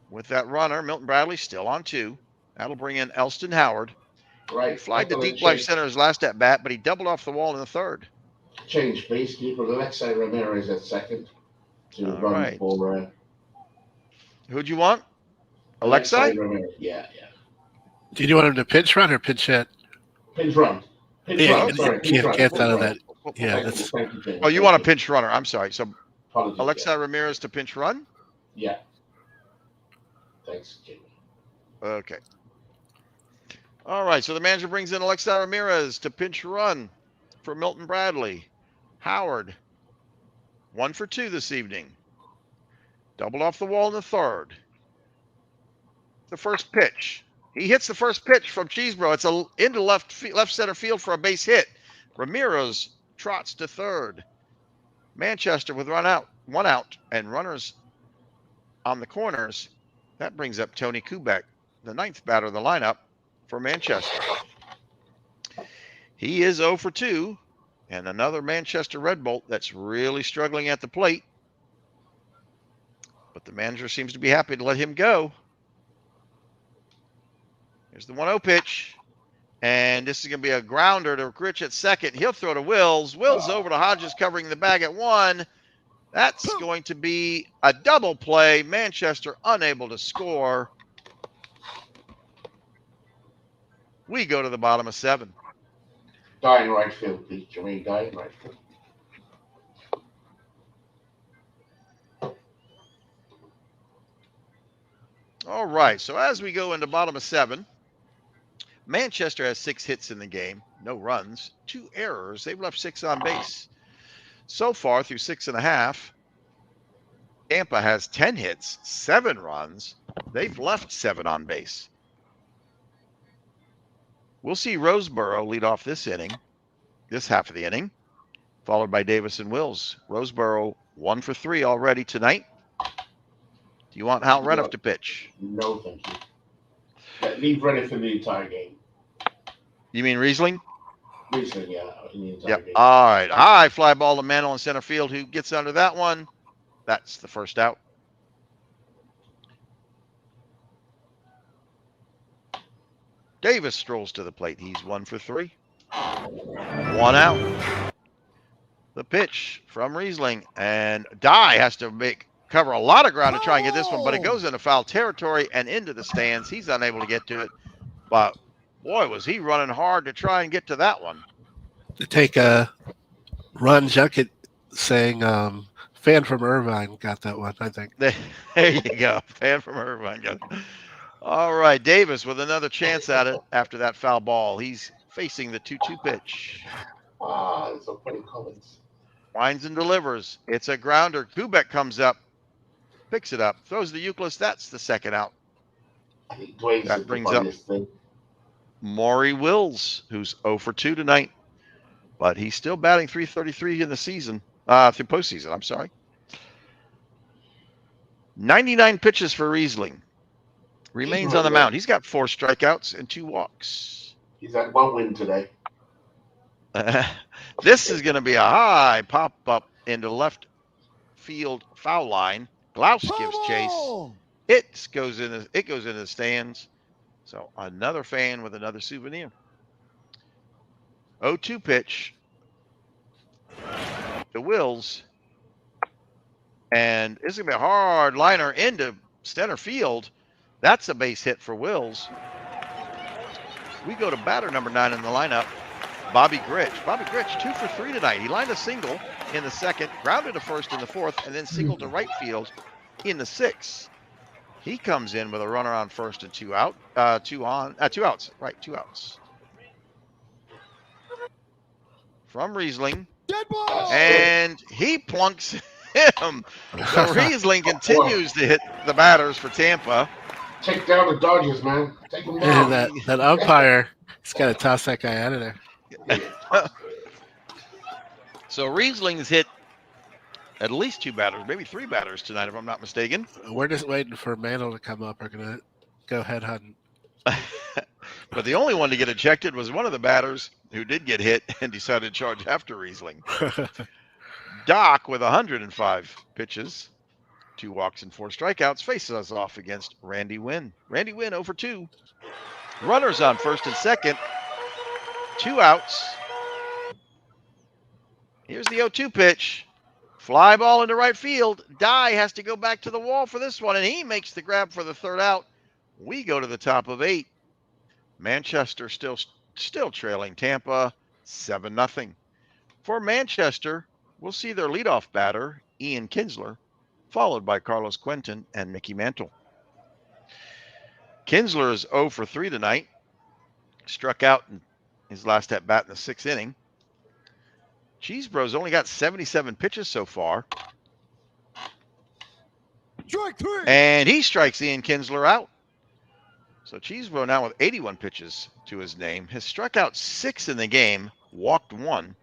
With that runner, Milton Bradley still on 2. That'll bring in Elston Howard. He Right. flied to I'm gonna deep left change, center his last at bat, but he doubled off the wall in the third. change base. Can you put Alexei Ramirez at second to All run right. for Who'd you want? Alexei Alexei? Ramirez? Yeah. Do you want him to pinch run or pinch hit? Pinch run. Pinch Yeah, run. Okay. Sorry, pinch run. gets Pinch out of run. that. Yeah, that's Thank you, James. Oh, you Thank want a you. pinch runner. I'm sorry. So Apologies. Alexei Ramirez to pinch run? Yeah. Thanks, Jamie. Okay. All right. So the manager brings in Alexei Ramirez to pinch run for Milton Bradley. Howard, 1 for 2 this evening. Doubled off the wall in the third. The first pitch. He hits the first pitch from Cheesebro. It's into left center field for a base hit. Ramirez trots to third. Manchester with one out, and runners on the corners. That brings up Tony Kubek, the 9th batter of the lineup for Manchester. He is 0 for 2, and another Manchester Red Bolt that's really struggling at the plate. But the manager seems to be happy to let him go. Here's the 1-0 pitch. And this is going to be a grounder to Rich at second. He'll throw to Wills. Wills over to Hodges covering the bag at 1. That's going to be a double play. Manchester unable to score. We go to the bottom of 7. Guy in right field, please. Jermaine, guy in right field. All right. So as we go into bottom of 7, Manchester has 6 hits in the game, no runs, 2 errors. They've left 6 on base. So far through 6.5, Tampa has 10 hits, 7 runs. They've left 7 on base. We'll see Roseboro lead off this half of the inning, followed by Davis and Wills. Roseboro 1 for 3 already tonight. Do you want Hal Reniff to pitch? No, thank you. Leave Reniff for the entire game. You mean Riesling? Riesling, yeah, in the entire Yep. game. All right. High fly ball to Mantle in center field. Who gets under that one? That's the first out. Davis strolls to the plate. He's 1 for 3. 1 out. The pitch from Riesling, and Dye has to cover a lot of ground to try and get this one, but it goes into foul territory and into the stands. He's unable to get to it, but boy, was he running hard to try and get to that one. to take a Ron Junket saying fan from Irvine got that one, I think. There you go. Fan from Irvine got it. All right, Davis with another chance at it after that foul ball. He's facing the 2-2 pitch. That's so funny comments. Winds and delivers. It's a grounder. Kubek comes up, picks it up, throws the Euclid. That's the second out. I think Dwayne's That brings up Maury Wills, who's 0 for 2 tonight, but he's still batting .333 in the season, through postseason. I'm sorry. 99 pitches for Riesling. Remains on the mound. He's got 4 strikeouts and 2 walks. He's had 1 win today. This is going to be a high pop up into left field foul line. Glaus gives chase. It goes into the stands. So another fan with another souvenir. 0-2 pitch to Wills. And it's going to be a hard liner into center field. That's a base hit for Wills. We go to batter number 9 in the lineup, Bobby Gritch. Bobby Gritch 2 for 3 tonight. He lined a single in the second, grounded to first in the fourth, and then singled to right field in the sixth. He comes in with a runner on first and 2 outs. Right, 2 outs. From Riesling. Dead ball. And he plunks him. So Riesling continues to hit the batters for Tampa. Take down the Dodgers, man. Take them Yeah, down. that umpire, he's got to toss that guy out of there. So Riesling's hit at least 2 batters, maybe 3 batters tonight, if I'm not mistaken. We're just waiting for Mantle to come up. We're going to go head hunting. But the only one to get ejected was one of the batters who did get hit and decided to charge after Riesling. Doc, with 105 pitches, 2 walks and 4 strikeouts, faces us off against Randy Wynn. Randy Wynn 0 for 2. Runners on first and second. 2 outs. Here's the 0-2 pitch. Fly ball into right field. Dye has to go back to the wall for this one, and he makes the grab for the 3rd out. We go to the top of 8. Manchester still trailing Tampa 7-0. For Manchester, we'll see their leadoff batter, Ian Kinsler, followed by Carlos Quentin and Mickey Mantle. Kinsler is 0 for 3 tonight. Struck out in his last at bat in the 6th inning. Cheesebro's only got 77 pitches so far. Strike 3. And he strikes Ian Kinsler out. So Cheesebro now with 81 pitches to his name has struck out 6 in the game, walked 1.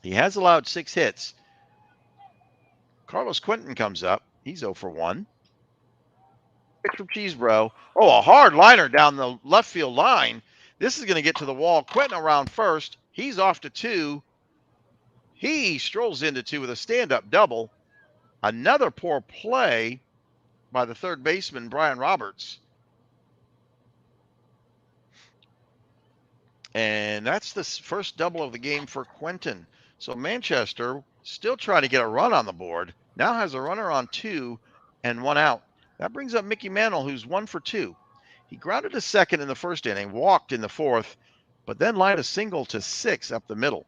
He has allowed 6 hits. Carlos Quentin comes up. He's 0 for 1. Pitch from Cheesebro. Oh, a hard liner down the left field line. This is going to get to the wall. Quentin around first. He's off to 2. He strolls into 2 with a stand-up double. Another poor play by the third baseman, Brian Roberts. And that's the first double of the game for Quentin. So Manchester, still trying to get a run on the board, now has a runner on 2 and 1 out. That brings up Mickey Mantle, who's 1 for 2. He grounded to second in the 1st inning, walked in the 4th, but then lined a single to 6 up the middle.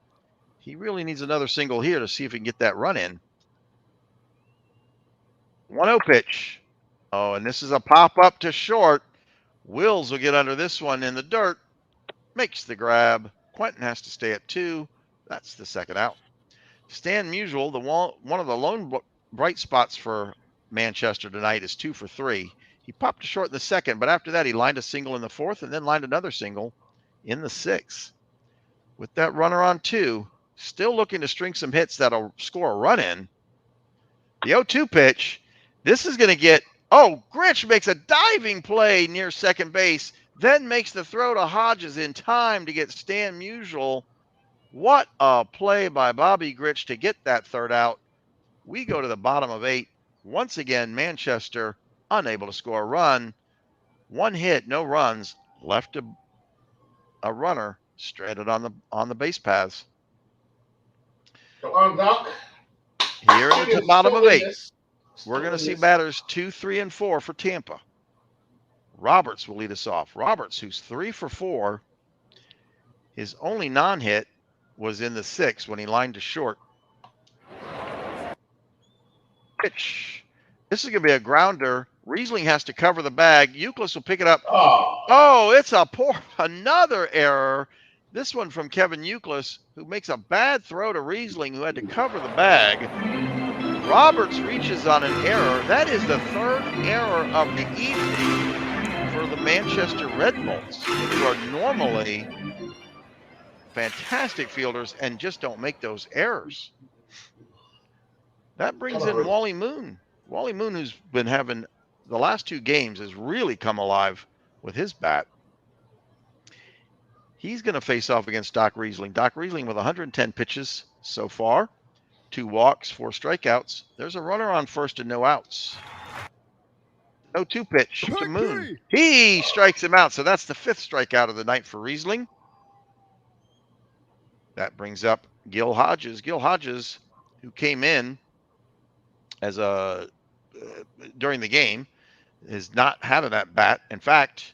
He really needs another single here to see if he can get that run in. 1-0 pitch. Oh, and this is a pop-up to short. Wills will get under this one in the dirt. Makes the grab. Quentin has to stay at 2. That's the 2nd out. Stan Musial, one of the lone bright spots for Manchester tonight, is 2 for 3. He popped to short in the 2nd, but after that he lined a single in the 4th and then lined another single in the 6th. With that runner on 2, still looking to string some hits that'll score a run in. The 0-2 pitch. This is going to get, Gritch makes a diving play near second base, then makes the throw to Hodges in time to get Stan Musial. What a play by Bobby Gritch to get that 3rd out. We go to the bottom of 8. Once again, Manchester unable to score a run. 1 hit, no runs, left a runner stranded on the base paths. Come on, Doc. Here in the bottom of 8, we're going to see batters 2, 3, and 4 for Tampa. Roberts will lead us off. Roberts, who's 3 for 4. His only non-hit was in the 6th when he lined to short. Pitch. This is going to be a grounder. Riesling has to cover the bag. Youkilis will pick it up. Oh, it's another error. This one from Kevin Youkilis, who makes a bad throw to Riesling, who had to cover the bag. Roberts reaches on an error. That is the 3rd error of the evening for the Manchester Red Bulls, who are normally fantastic fielders and just don't make those errors. That brings in Wally Moon. Wally Moon, who's been having the last 2 games, has really come alive with his bat. He's going to face off against Doc Riesling. Doc Riesling with 110 pitches so far. 2 walks, 4 strikeouts. There's a runner on first and no outs. 0-2 pitch to Moon. He strikes him out. So that's the 5th strikeout of the night for Riesling. That brings up Gil Hodges. Gil Hodges, who came in as during the game, has not had an at bat. In fact,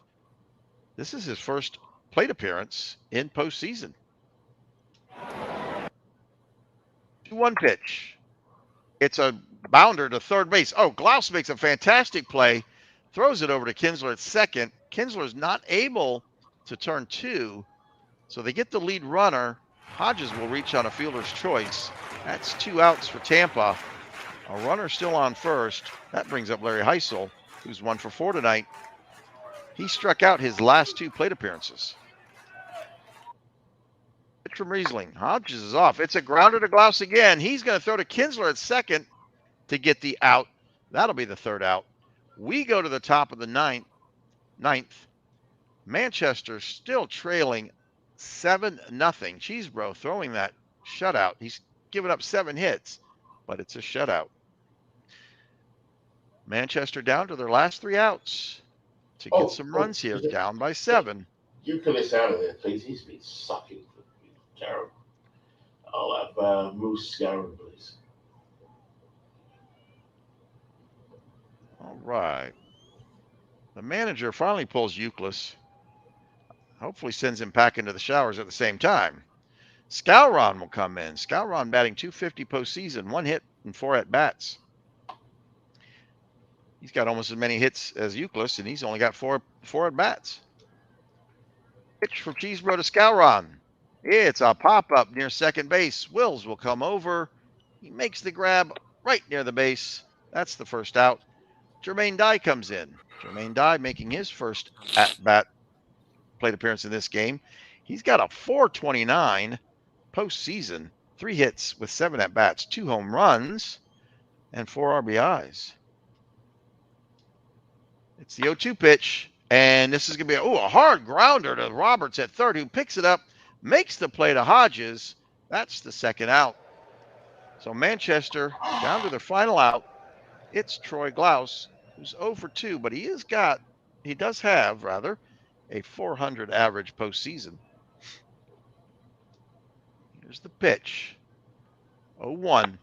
this is his first plate appearance in postseason. 2-1 pitch. It's a bounder to third base. Glaus makes a fantastic play, throws it over to Kinsler at second. Kinsler's not able to turn 2, so they get the lead runner. Hodges will reach on a fielder's choice. That's 2 outs for Tampa. A runner still on first. That brings up Larry Heisel, who's 1 for 4 tonight. He struck out his last 2 plate appearances. Pitch from Riesling. Hodges is off. It's a grounder to Glaus again. He's going to throw to Kinsler at second to get the out. That'll be the 3rd out. We go to the top of the ninth. Manchester still trailing 7-0. Cheesebro throwing that shutout. He's given up 7 hits, but it's a shutout. Manchester down to their last 3 outs to get some runs here, down by 7. Euclid out of there, please. He's been sucking. Terrible. I'll have Moose Scarron, please. All right. The manager finally pulls Euclid. Hopefully sends him back into the showers at the same time. Scowron will come in. Scowron batting 250 postseason, 1 hit and 4 at-bats. He's got almost as many hits as Euclid, and he's only got four at-bats. Pitch from Cheesebro to Scowron. It's a pop-up near second base. Wills will come over. He makes the grab right near the base. That's the first out. Jermaine Dye comes in. Jermaine Dye making his first at-bat plate appearance in this game. He's got a 429 postseason, 3 hits with 7 at-bats, 2 home runs, and 4 RBIs. It's the 0-2 pitch, and this is going to be a hard grounder to Roberts at third, who picks it up, makes the play to Hodges. That's the second out. So Manchester down to their final out. It's Troy Glaus, who's 0 for 2, but he does have a 400 average postseason. Here's the pitch. 0-1.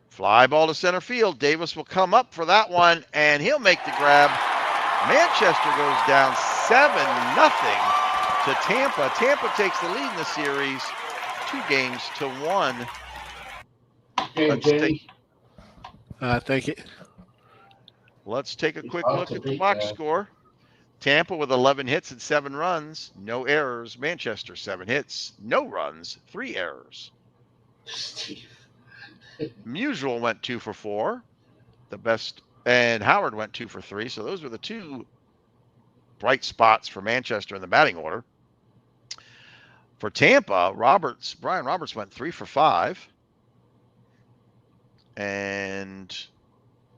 Fly ball to center field. Davis will come up for that one, and he'll make the grab. Manchester goes down 7-0 to Tampa. Tampa takes the lead in the series, 2-1. Thank you. Let's take a quick look at the box score. Tampa with 11 hits and 7 runs, no errors. Manchester 7 hits, no runs, 3 errors. Steve. Musial went 2 for 4, the best, and Howard went 2 for 3. So those were the 2 bright spots for Manchester in the batting order. For Tampa, Brian Roberts went 3 for 5, and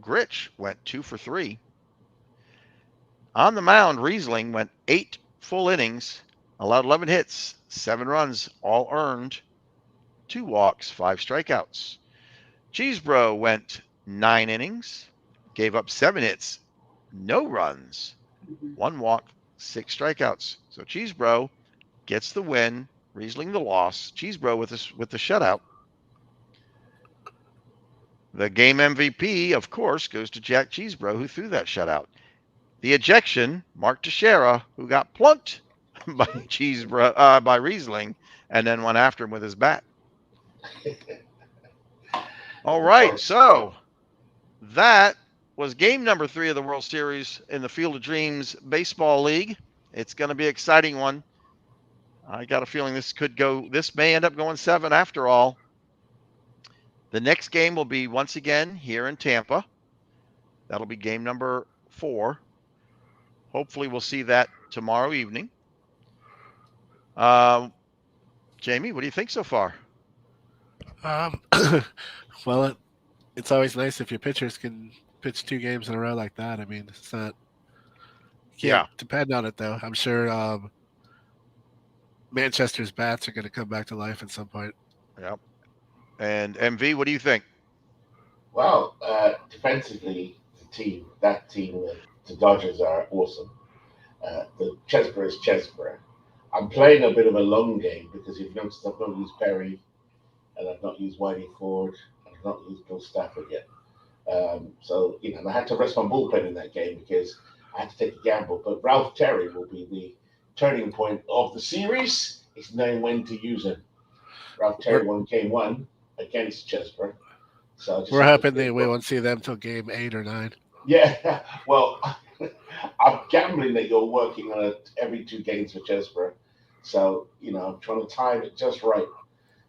Grich went 2 for 3. On the mound, Riesling went 8 full innings, allowed 11 hits, 7 runs, all earned, 2 walks, 5 strikeouts. Cheesebro went 9 innings, gave up 7 hits, no runs, 1 walk, 6 strikeouts. So Cheesebro gets the win, Riesling the loss. Cheesebro with the shutout. The game MVP, of course, goes to Jack Cheesebro, who threw that shutout. The ejection, Mark Teixeira, who got plunked by by Riesling, and then went after him with his bat. All right, so that was game number 3 of the World Series in the Field of Dreams Baseball League. It's going to be an exciting one. I got a feeling this may end up going 7 after all. The next game will be once again here in Tampa. That'll be game number 4. Hopefully we'll see that tomorrow evening. Jamie, what do you think so far? Well, it's always nice if your pitchers can pitch 2 games in a row like that. I mean, it's not. You can't depend on it though. I'm sure Manchester's bats are going to come back to life at some point. Yep. And MV, what do you think? Well, defensively, that team, the Dodgers are awesome. The Chesborough is Chesborough. I'm playing a bit of a long game because you've noticed I've not used Perry, and I've not used Whitey Ford, and I've not used Bill Stafford yet. So, I had to rest my bullpen in that game because I had to take a gamble. But Ralph Terry will be the turning point of the series. It's knowing when to use him. Ralph Terry won game 1 against Chesborough. So we're hoping we won't see them till game 8 or 9. Yeah, well, I'm gambling that you're working on it every 2 games for Chesborough. So, I'm trying to time it just right.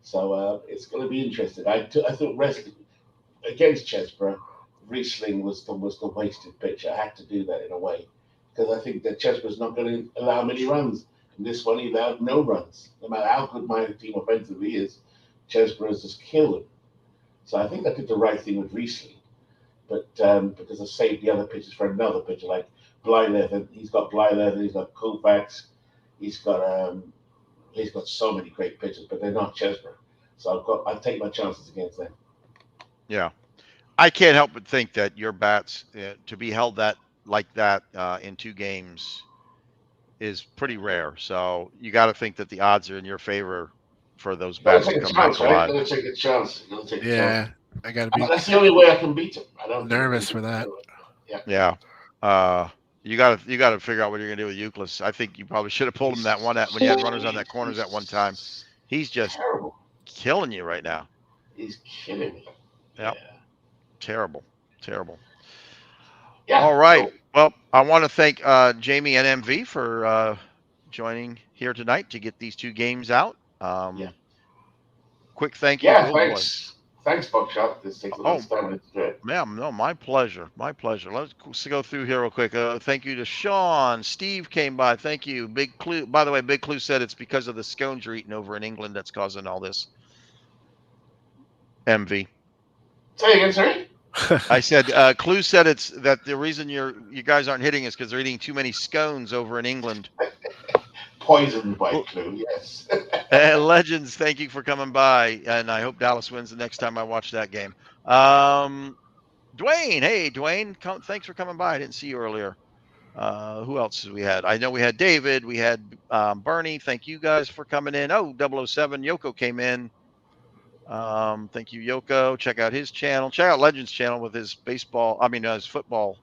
So it's going to be interesting. I thought wrestling against Chesborough, Riesling was the wasted pitch. I had to do that in a way because I think that Chesborough's not going to allow many runs. In this one, he allowed no runs. No matter how good my team offensively is, Chesborough's just killed him. So I think I did the right thing with Riesling. But because I saved the other pitches for another pitcher like Blyleather. He's got Blyleather, he's got Koufax, he's got so many great pitchers, but they're not Chesborough. So I take my chances against them. Yeah, I can't help but think that your bats to be held like that in 2 games is pretty rare. So you got to think that the odds are in your favor for those Gotta bats to take a come back chance, right? alive. Gotta take a chance. Gotta take a chance. Yeah, I gotta be That's the only way I can beat him. I don't think I nervous can for that. Yeah. Yeah. You gotta figure out what you're gonna do with Euclid. I think you probably should have pulled him that one at when you had runners on that corners at one time. He's just Terrible. killing you right now. He's kidding me. Yep. Terrible. Terrible. Yeah. All right. So, Well, I want to thank Jamie and MV for joining here tonight to get these two games out. Yeah. Quick thank you. yeah, Oh boy. Thanks, Buckshot. This takes a little Oh, time. It's good. ma'am, no, my pleasure. My pleasure. Let's go through here real quick. Thank you to Sean. Steve came by. Thank you. Big Clue. By the way, Big Clue said it's because of the scones you're eating over in England that's causing all this. MV. Say again, sorry? I said, Clue said it's that the reason you guys aren't hitting is because they're eating too many scones over in England. Poisoned by Clue, yes. Legends, thank you for coming by, and I hope Dallas wins the next time I watch that game. Dwayne, hey Dwayne, thanks for coming by. I didn't see you earlier. Who else we had? I know we had David, we had Bernie. Thank you guys for coming in. Oh, 007, Yoko came in. Thank you, Yoko. Check out his channel. Check out Legends channel with his his football.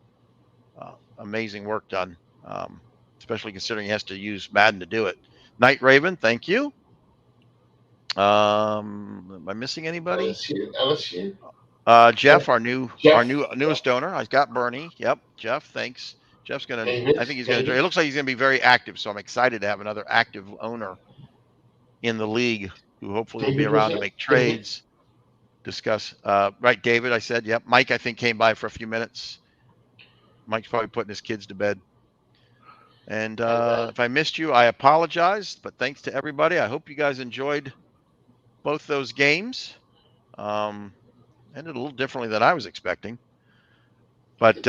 Amazing work done. Especially considering he has to use Madden to do it. Night Raven, thank you. Am I missing anybody? LSU. Jeff, our Jeff. newest donor. I got Bernie. Yep, Jeff. Thanks. Jeff's gonna. David. I think he's gonna. It looks like he's gonna be very active. So I'm excited to have another active owner in the league who hopefully will be around to make trades. Discuss. Right, David. I said. Yep. Mike, I think came by for a few minutes. Mike's probably putting his kids to bed. And if I missed you, I apologize. But thanks to everybody. I hope you guys enjoyed both those games. Ended a little differently than I was expecting. But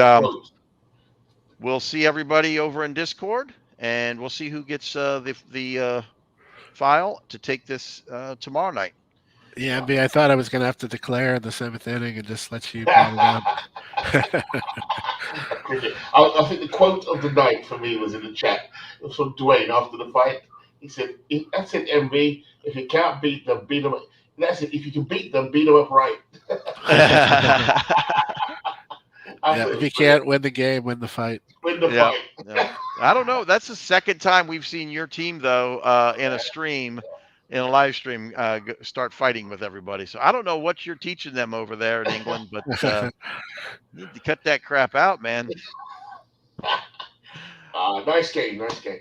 we'll see everybody over in Discord, and we'll see who gets the file to take this tomorrow night. Yeah, MB, I thought I was going to have to declare the 7th inning and just let you bat it up. I think the quote of the night for me was in the chat. It was from Dwayne after the fight. He said, "That's it, MB. If you can't beat them, beat them. That's it. If you can beat them, beat them up right." If you can't win the game, win the fight. Win the fight. Yeah. I don't know. That's the second time we've seen your team, though, in a stream, in a live stream, start fighting with everybody. So I don't know what you're teaching them over there in England, but you need to cut that crap out, man. Nice game. Nice game.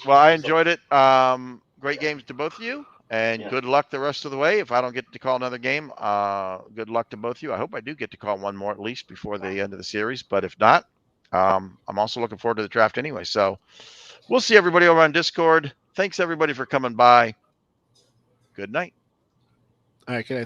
Well, I enjoyed it. Great games to both of you, and good luck the rest of the way. If I don't get to call another game, good luck to both of you. I hope I do get to call one more at least before the end of the series, but if not, I'm also looking forward to the draft anyway. So we'll see everybody over on Discord. Thanks everybody for coming by. Good night. All right, good night.